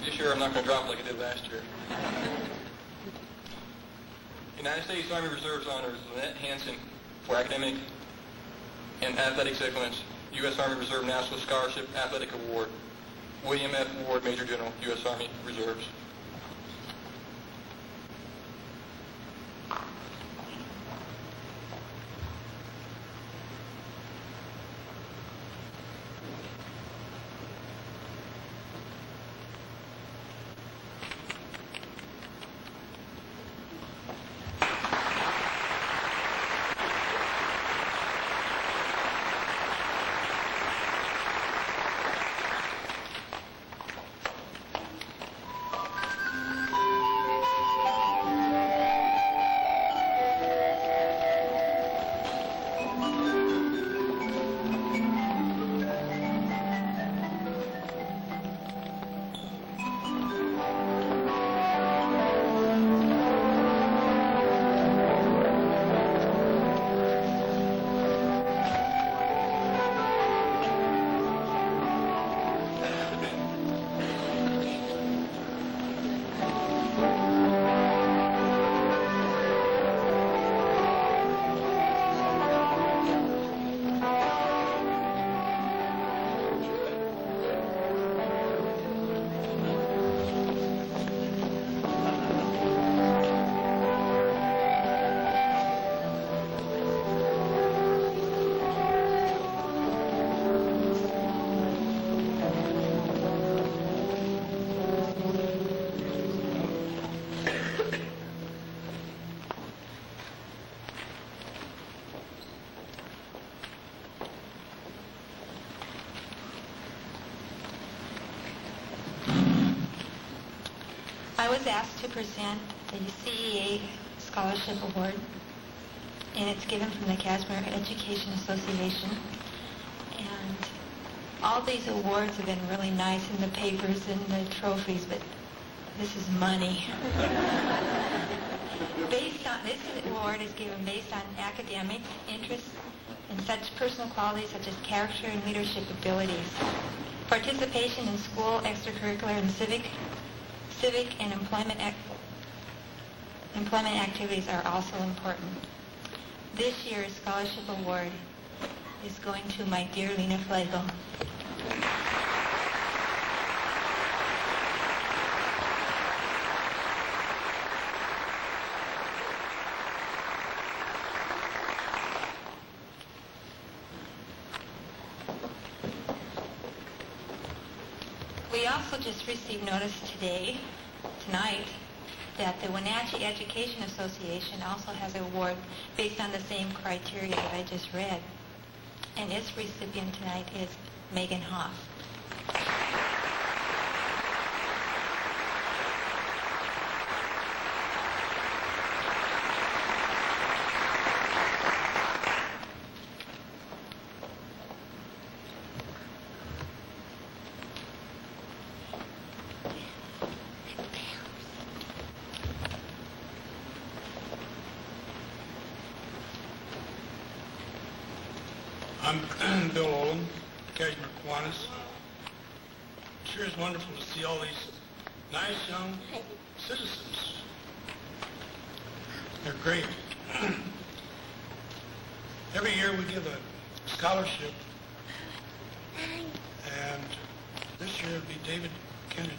This year I'm not going to drop like I did last year. United States Army Reserves honors Lynette Hanson for academic and athletics excellence, U.S. Army Reserve National Scholarship Athletic Award, William F. Ward, Major General, U.S. Army Reserves. I was asked to present the CEA Scholarship Award, and it's given from the Kashmir Education Association. And all these awards have been really nice in the papers and the trophies, but this is money. This award is given based on academic interests and such personal qualities such as character and leadership abilities. Participation in school, extracurricular, and civic and employment activities are also important. This year's scholarship award is going to my dear Lena Flegel. We also just received notice tonight, that the Wenatchee Education Association also has an award based on the same criteria that I just read. And its recipient tonight is Megan Hoff. I'm Bill Olin, Kashmir Kiwanis. Sure is wonderful to see all these nice young citizens. They're great. Every year we give a scholarship, and this year it'll be David Kennedy.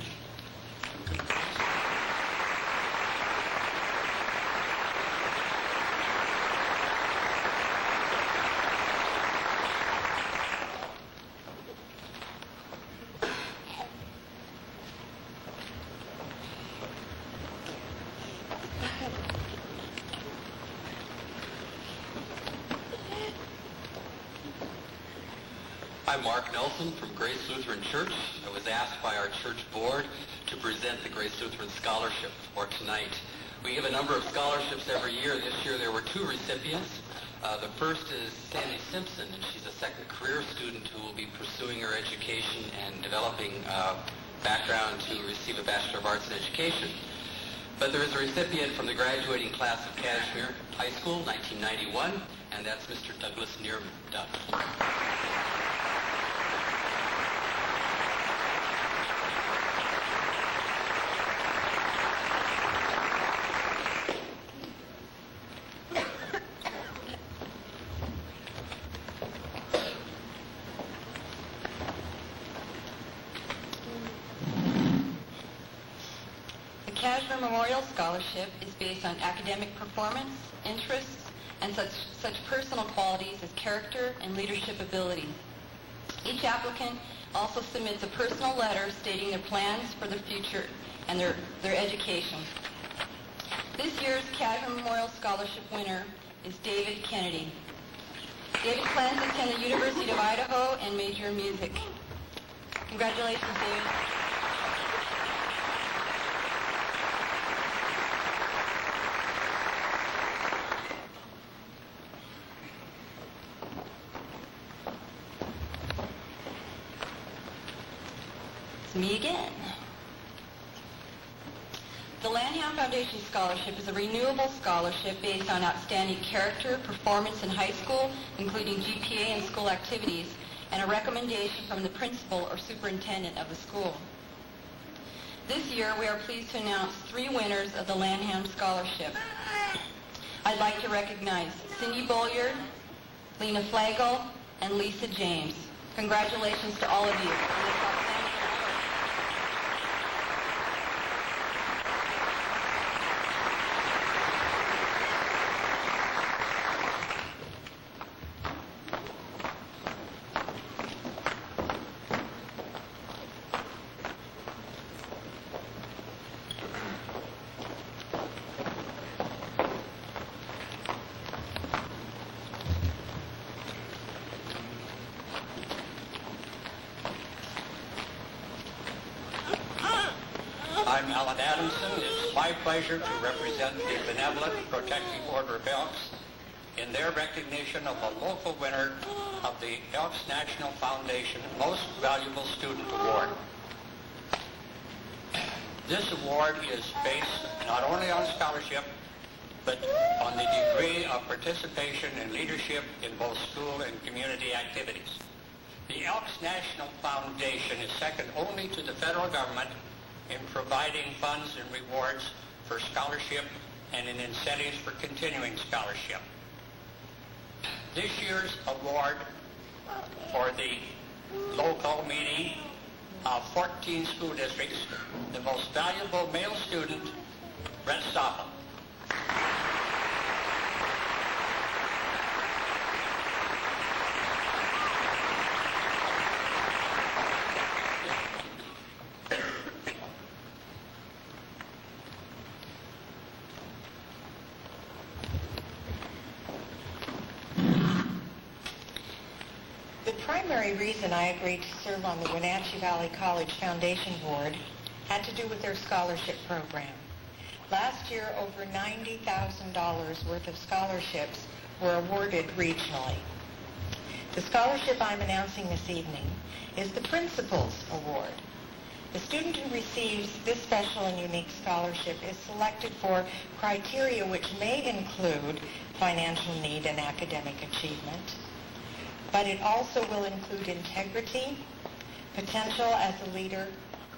I'm Mark Nelson from Grace Lutheran Church. I was asked by our church board to present the Grace Lutheran Scholarship for tonight. We give a number of scholarships every year. This year there were 2 recipients. The first is Sandy Simpson, and she's a second career student who will be pursuing her education and developing background to receive a Bachelor of Arts in Education. But there is a recipient from the graduating class of Kashmir High School, 1991, and that's Mr. Douglas Neerduck. The Kashmir Memorial Scholarship is based on academic performance, interests, and such personal qualities as character and leadership ability. Each applicant also submits a personal letter stating their plans for the future and their education. This year's Kashmir Memorial Scholarship winner is David Kennedy. David plans to attend the University of Idaho and major in music. Congratulations, David. It's me again. The Lanham Foundation Scholarship is a renewable scholarship based on outstanding character, performance in high school, including GPA and school activities, and a recommendation from the principal or superintendent of the school. This year, we are pleased to announce 3 winners of the Lanham Scholarship. I'd like to recognize Cindy Bolliard, Lena Flagel, and Lisa James. Congratulations to all of you. I'm Alan Adamson. It's my pleasure to represent the Benevolent Protective Order of Elks in their recognition of a local winner of the Elks National Foundation Most Valuable Student Award. This award is based not only on scholarship, but on the degree of participation and leadership in both school and community activities. The Elks National Foundation is second only to the federal government in providing funds and rewards for scholarship and in incentives for continuing scholarship. This year's award for the local meeting of 14 school districts, the most valuable male student, Brett Stoffel. The primary reason I agreed to serve on the Wenatchee Valley College Foundation Board had to do with their scholarship program. Last year, over $90,000 worth of scholarships were awarded regionally. The scholarship I'm announcing this evening is the Principal's Award. The student who receives this special and unique scholarship is selected for criteria which may include financial need and academic achievement, but it also will include integrity, potential as a leader,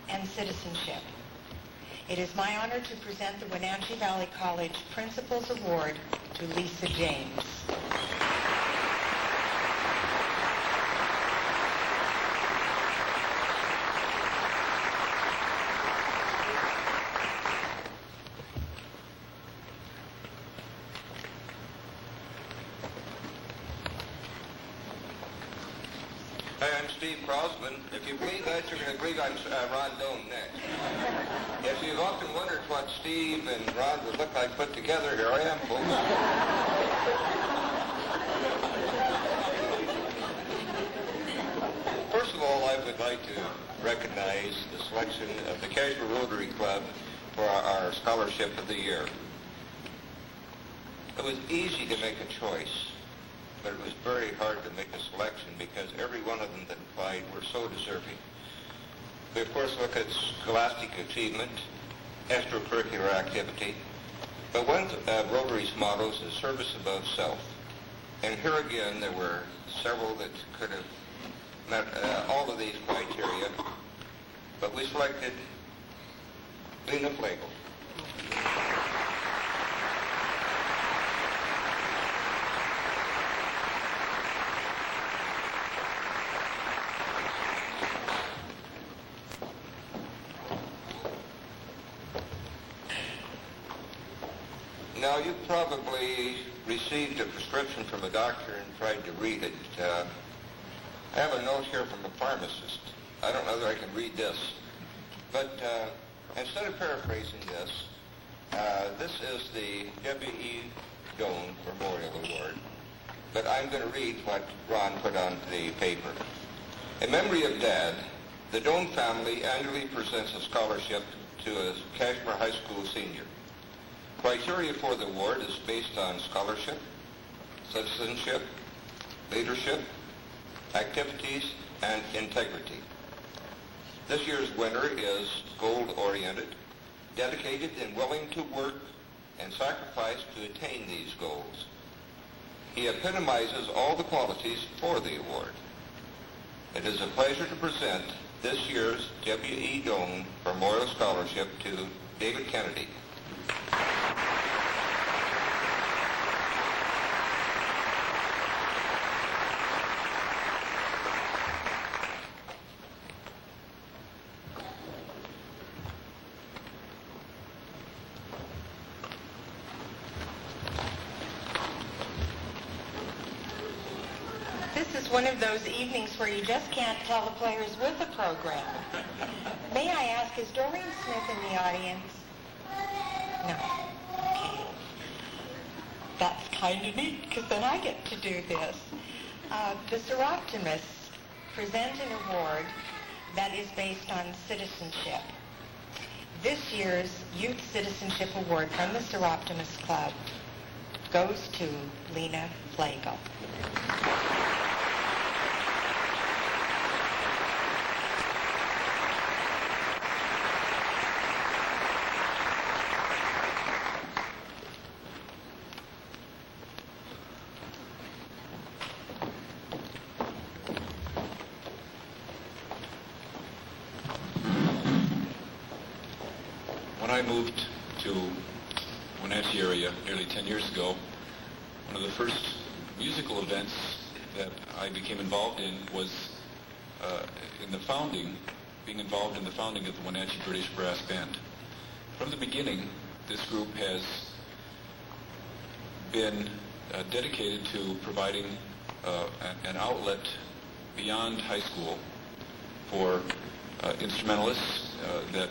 and citizenship. It is my honor to present the Wenatchee Valley College Principal's Award to Lisa James. Hi, I'm Steve Crosman. If you believe that, you're going to believe I'm Ron Doan next. Yes, you've often wondered what Steve and Ron would look like put together. Here I am, folks. of all, I would like to recognize the selection of the Cashmere Rotary Club for our Scholarship of the Year. It was easy to make a choice, but it was very hard to make a selection because every one of them that applied were so deserving. We, of course, look at scholastic achievement, extracurricular activity, but one of Rotary's mottos is service above self. And here again, there were several that could have met all of these criteria, but we selected Lena Flegel. Now, you probably received a prescription from a doctor and tried to read it. I have a note here from a pharmacist. I don't know that I can read this. But instead of paraphrasing this, this is the W.E. Doan Memorial Award. But I'm going to read what Ron put on the paper. In memory of Dad, the Doan family annually presents a scholarship to a Kashmir High School senior. Criteria for the award is based on scholarship, citizenship, leadership, activities, and integrity. This year's winner is goal-oriented, dedicated and willing to work and sacrifice to attain these goals. He epitomizes all the qualities for the award. It is a pleasure to present this year's W.E. Doan Memorial Scholarship to David Kennedy. This is one of those evenings where you just can't tell the players with the program. May I ask, is Doreen Smith in the audience? No. Okay. That's kind of neat, because then I get to do this. The Seroptimists present an award that is based on citizenship. This year's Youth Citizenship Award from the Seroptimist Club goes to Lena Flegel. When I moved to Wenatchee area nearly 10 years ago, one of the first musical events that I became involved in was being involved in the founding of the Wenatchee British Brass Band. From the beginning, this group has been dedicated to providing an outlet beyond high school for instrumentalists that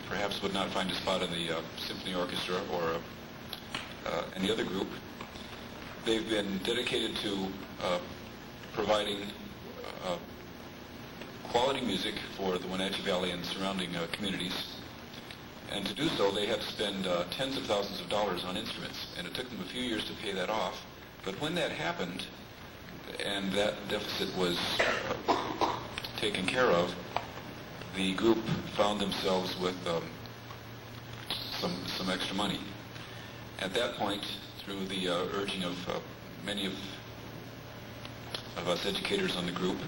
perhaps would not find a spot in the symphony orchestra or any other group. They've been dedicated to providing quality music for the Wenatchee Valley and surrounding communities. And to do so, they had to spend tens of thousands of dollars on instruments, and it took them a few years to pay that off. But when that happened, and that deficit was taken care of, the group found themselves with some extra money. At that point, through the urging of many of us educators on the group,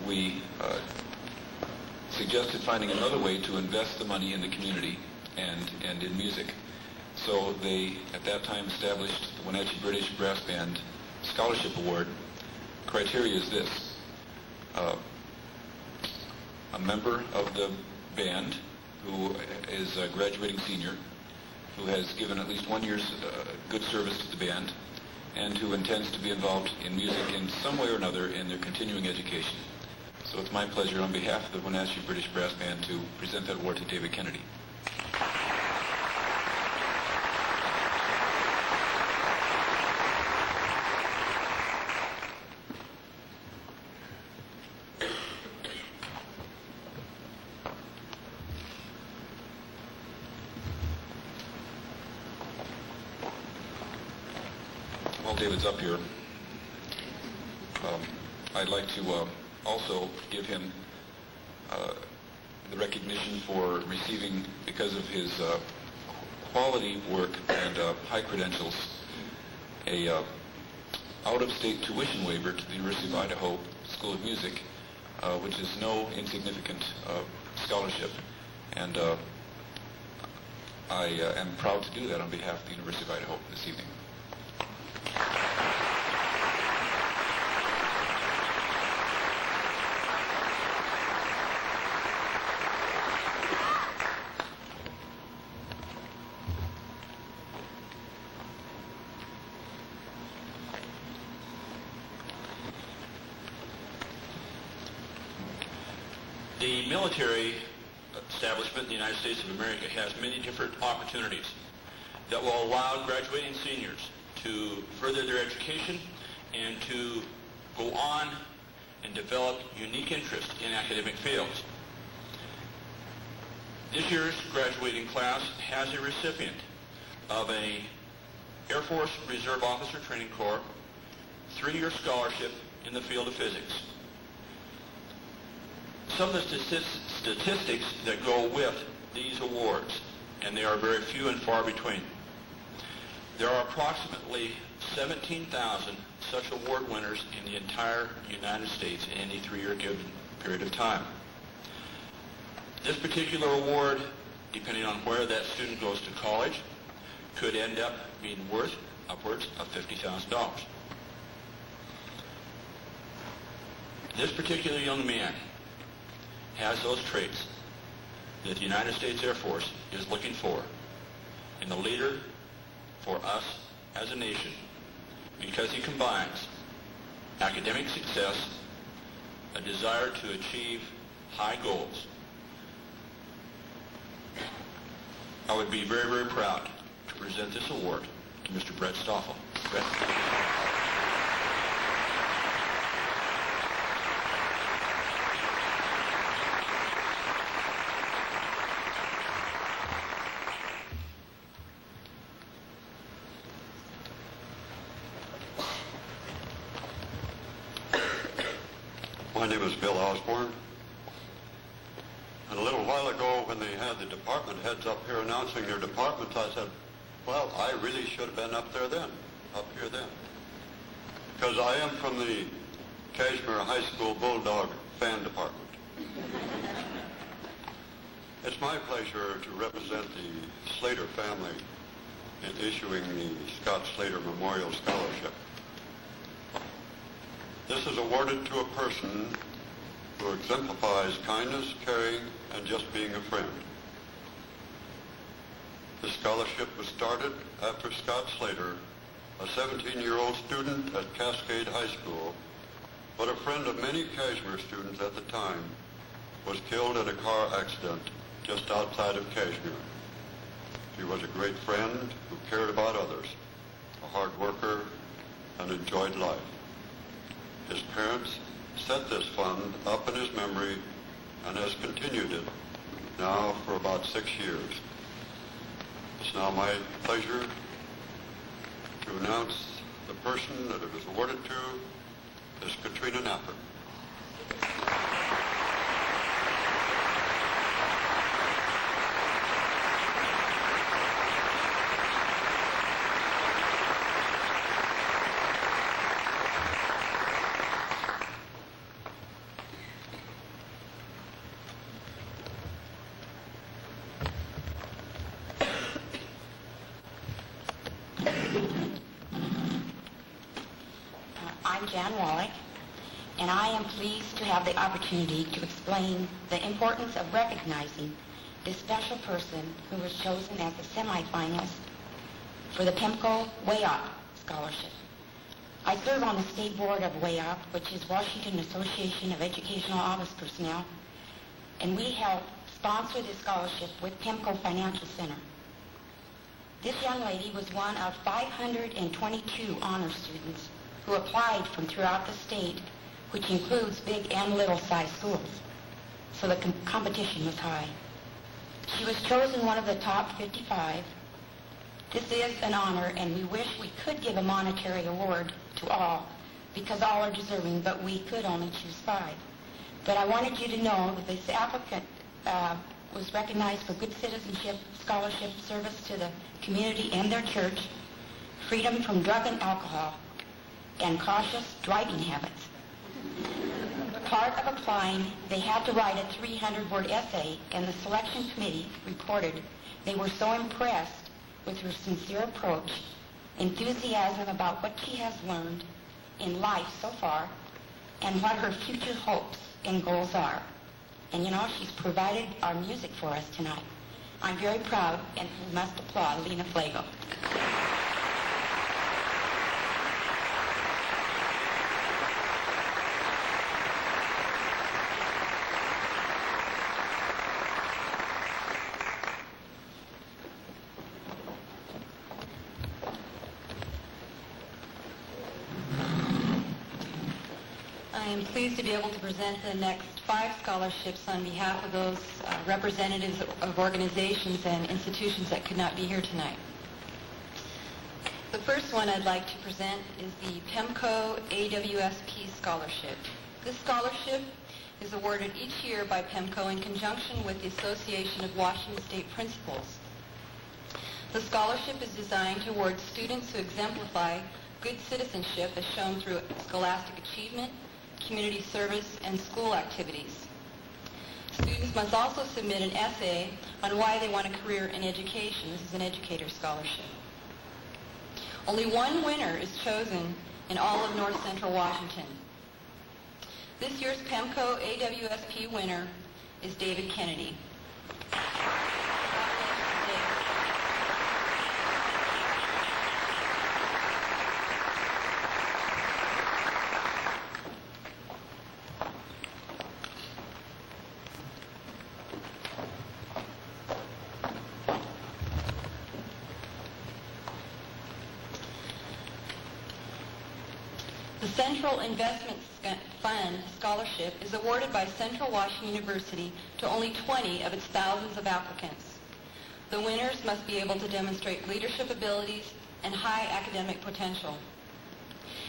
we suggested finding another way to invest the money in the community and in music. So they, at that time, established the Wenatchee British Brass Band Scholarship Award. Criteria is this: a member of the band who is a graduating senior, who has given at least 1 year's good service to the band, and who intends to be involved in music in some way or another in their continuing education. So it's my pleasure on behalf of the Wenatchee British Brass Band to present that award to David Kennedy. David's up here, I'd like to also give him the recognition for receiving, because of his quality work and high credentials, a out-of-state tuition waiver to the University of Idaho School of Music, which is no insignificant scholarship. And I am proud to do that on behalf of the University of Idaho this evening. The military establishment in the United States of America has many different opportunities that will allow graduating seniors to further their education and to go on and develop unique interest in academic fields. This year's graduating class has a recipient of a Air Force Reserve Officer Training Corps 3-year scholarship in the field of physics. Some of the statistics that go with these awards, and they are very few and far between. There are approximately 17,000 such award winners in the entire United States in any 3-year given period of time. This particular award, depending on where that student goes to college, could end up being worth upwards of $50,000. This particular young man has those traits that the United States Air Force is looking for in the leader for us as a nation, because he combines academic success, a desire to achieve high goals. I would be very, very proud to present this award to Mr. Brett Stoffel. Brett. My name is Bill Osborne, and a little while ago when they had the department heads up here announcing their departments, I said, well, I really should have been up here then, because I am from the Kashmir High School Bulldog fan department. It's my pleasure to represent the Slater family in issuing the Scott Slater Memorial Scholarship. This is awarded to a person who exemplifies kindness, caring, and just being a friend. The scholarship was started after Scott Slater, a 17-year-old student at Cascade High School, but a friend of many Kashmir students at the time, was killed in a car accident just outside of Kashmir. He was a great friend who cared about others, a hard worker, and enjoyed life. His parents set this fund up in his memory and has continued it now for about 6 years. It's now my pleasure to announce the person that it was awarded to is Katrina Napper. I'm Jan Wallach, and I am pleased to have the opportunity to explain the importance of recognizing this special person who was chosen as a semifinalist for the PIMCO Way Up Scholarship. I serve on the State Board of Way Up, which is Washington Association of Educational Office Personnel, and we help sponsor this scholarship with PIMCO Financial Center. This young lady was one of 522 honor students who applied from throughout the state, which includes big and little-sized schools. So the competition was high. She was chosen one of the top 55, This is an honor, and we wish we could give a monetary award to all, because all are deserving, but we could only choose 5. But I wanted you to know that this applicant was recognized for good citizenship, scholarship, service to the community and their church, freedom from drug and alcohol, and cautious driving habits. Part of applying, they had to write a 300-word essay, and the selection committee reported they were so impressed with her sincere approach, enthusiasm about what she has learned in life so far, and what her future hopes and goals are. And you know, she's provided our music for us tonight. I'm very proud, and we must applaud Lena Flagle. I am pleased to be able to present the next 5 scholarships on behalf of those representatives of organizations and institutions that could not be here tonight. The first one I'd like to present is the PEMCO AWSP Scholarship. This scholarship is awarded each year by PEMCO in conjunction with the Association of Washington State Principals. The scholarship is designed to award students who exemplify good citizenship as shown through scholastic achievement, community service, and school activities. Students must also submit an essay on why they want a career in education. This is an educator scholarship. Only one winner is chosen in all of North Central Washington. This year's PEMCO AWSP winner is David Kennedy. The Central Investment Fund Scholarship is awarded by Central Washington University to only 20 of its thousands of applicants. The winners must be able to demonstrate leadership abilities and high academic potential.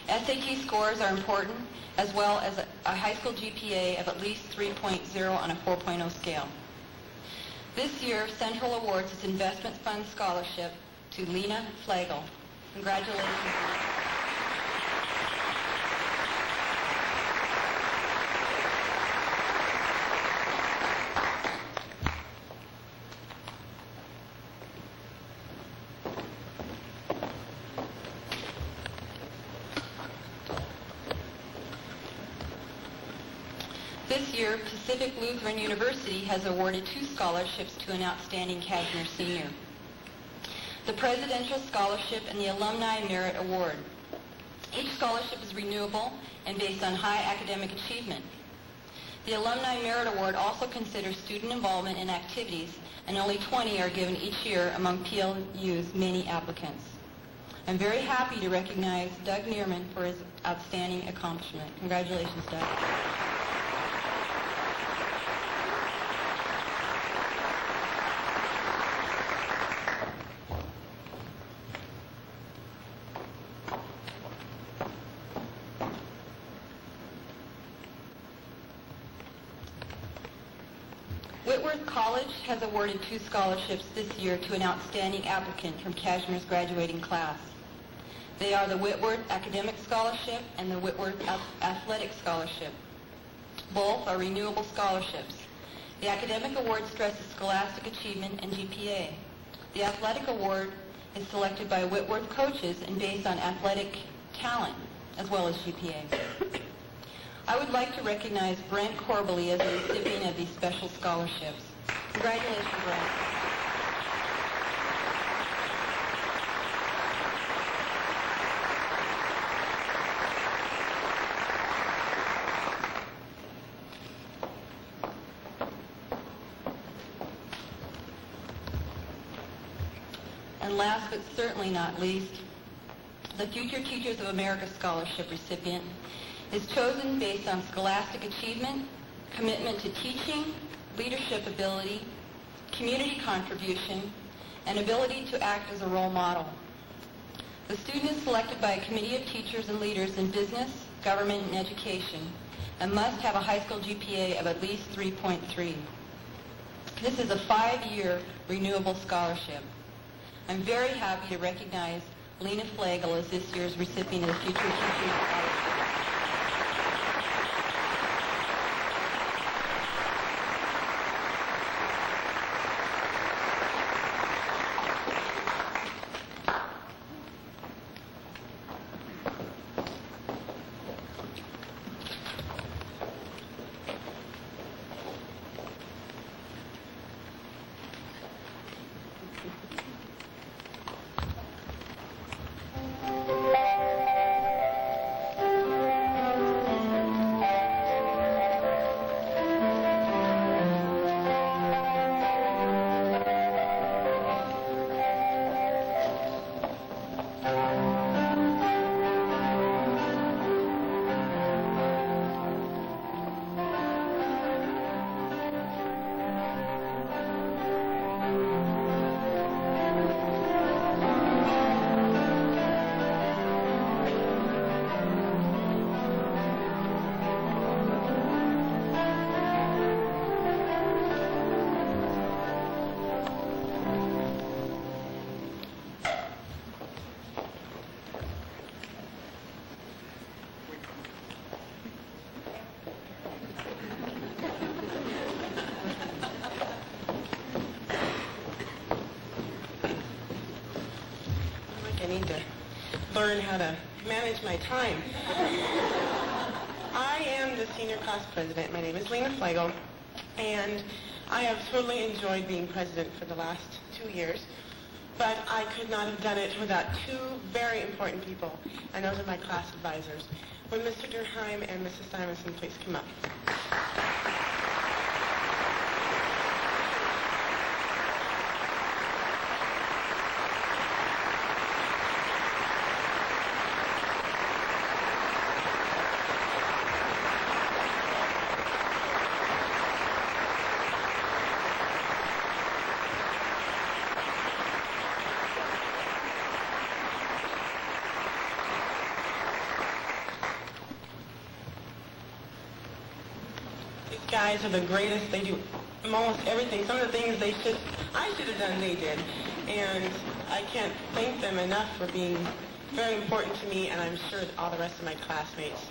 SAT scores are important, as well as a high school GPA of at least 3.0 on a 4.0 scale. This year, Central awards its Investment Fund Scholarship to Lena Flagle. Congratulations, Lena. This year, Pacific Lutheran University has awarded 2 scholarships to an outstanding Kashmir senior: the Presidential Scholarship and the Alumni Merit Award. Each scholarship is renewable and based on high academic achievement. The Alumni Merit Award also considers student involvement in activities, and only 20 are given each year among PLU's many applicants. I'm very happy to recognize Doug Neerman for his outstanding accomplishment. Congratulations, Doug. Whitworth College has awarded 2 scholarships this year to an outstanding applicant from Kashmir's graduating class. They are the Whitworth Academic Scholarship and the Whitworth Athletic Scholarship. Both are renewable scholarships. The academic award stresses scholastic achievement and GPA. The athletic award is selected by Whitworth coaches and based on athletic talent as well as GPA. I would like to recognize Brent Corbally as the recipient of these special scholarships. Congratulations, Brent. And last but certainly not least, the Future Teachers of America Scholarship recipient is chosen based on scholastic achievement, commitment to teaching, leadership ability, community contribution, and ability to act as a role model. The student is selected by a committee of teachers and leaders in business, government, and education, and must have a high school GPA of at least 3.3. This is a 5-year renewable scholarship. I'm very happy to recognize Lena Flagel as this year's recipient of the Future Teachers Scholarship. I need to learn how to manage my time. I am the senior class president. My name is Lena Flagel, and I have totally enjoyed being president for the last 2 years, but I could not have done it without two very important people, and those are my class advisors. Would Mr. Durheim and Mrs. Simonson please come up? Guys are the greatest. They do almost everything. Some of the things I should have done, they did. And I can't thank them enough for being very important to me, and I'm sure all the rest of my classmates.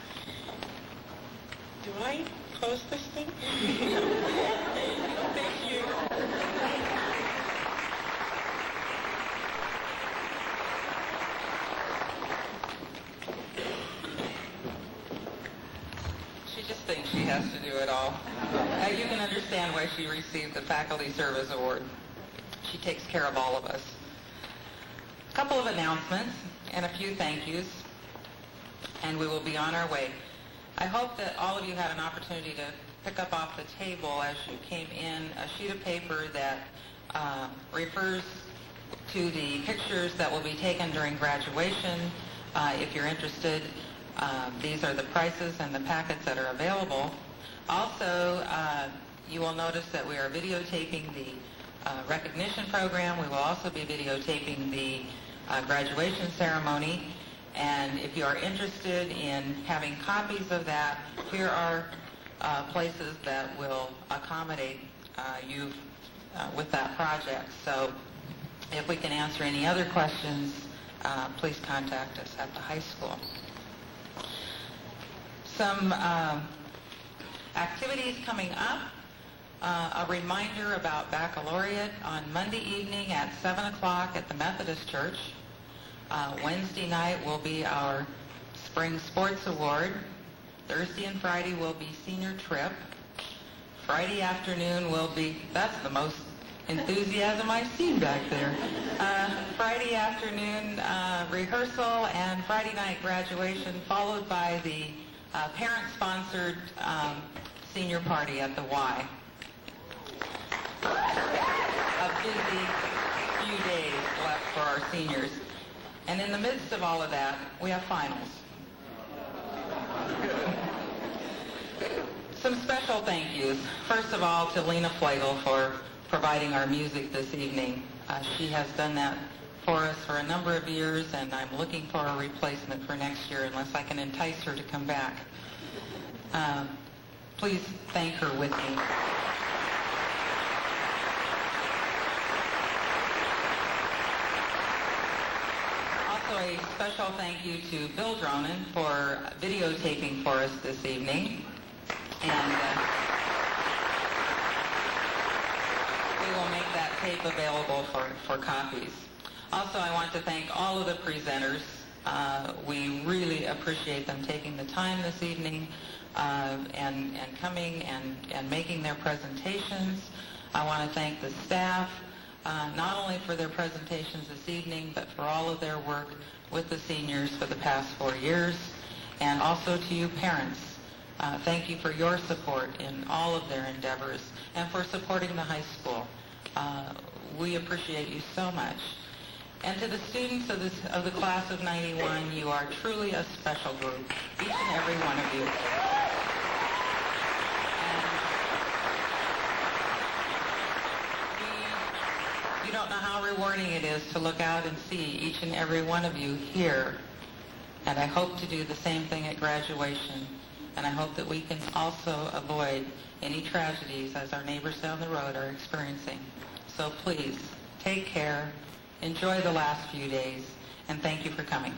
Do I close this thing? Thank you. She just thinks she has to do it all. You can understand why she received the Faculty Service Award. She takes care of all of us. A couple of announcements and a few thank yous, and we will be on our way. I hope that all of you had an opportunity to pick up off the table as you came in a sheet of paper that refers to the pictures that will be taken during graduation. If you're interested, these are the prices and the packets that are available. Also, you will notice that we are videotaping the recognition program. We will also be videotaping the graduation ceremony. And if you are interested in having copies of that, here are places that will accommodate you with that project. So if we can answer any other questions, please contact us at the high school. Some activities coming up. A reminder about baccalaureate on Monday evening at 7 o'clock at the Methodist Church. Wednesday night will be our Spring Sports Award. Thursday and Friday will be Senior Trip. Friday afternoon will be, that's the most enthusiasm I've seen back there. Friday afternoon rehearsal and Friday night graduation, followed by the parent-sponsored senior party at the Y. A busy few days left for our seniors. And in the midst of all of that, we have finals. Some special thank yous. First of all, to Lena Flagel for providing our music this evening. She has done that for us for a number of years, and I'm looking for a replacement for next year unless I can entice her to come back. Please thank her with me. Also, a special thank you to Bill Dronin for videotaping for us this evening. And we will make that tape available for copies. Also, I want to thank all of the presenters. We really appreciate them taking the time this evening and coming and making their presentations. I want to thank the staff, not only for their presentations this evening, but for all of their work with the seniors for the past 4 years, and also to you parents. Thank you for your support in all of their endeavors and for supporting the high school. We appreciate you so much. And to the students of the class of 91, you are truly a special group, each and every one of you. And you don't know how rewarding it is to look out and see each and every one of you here. And I hope to do the same thing at graduation. And I hope that we can also avoid any tragedies as our neighbors down the road are experiencing. So please, take care, enjoy the last few days, and thank you for coming.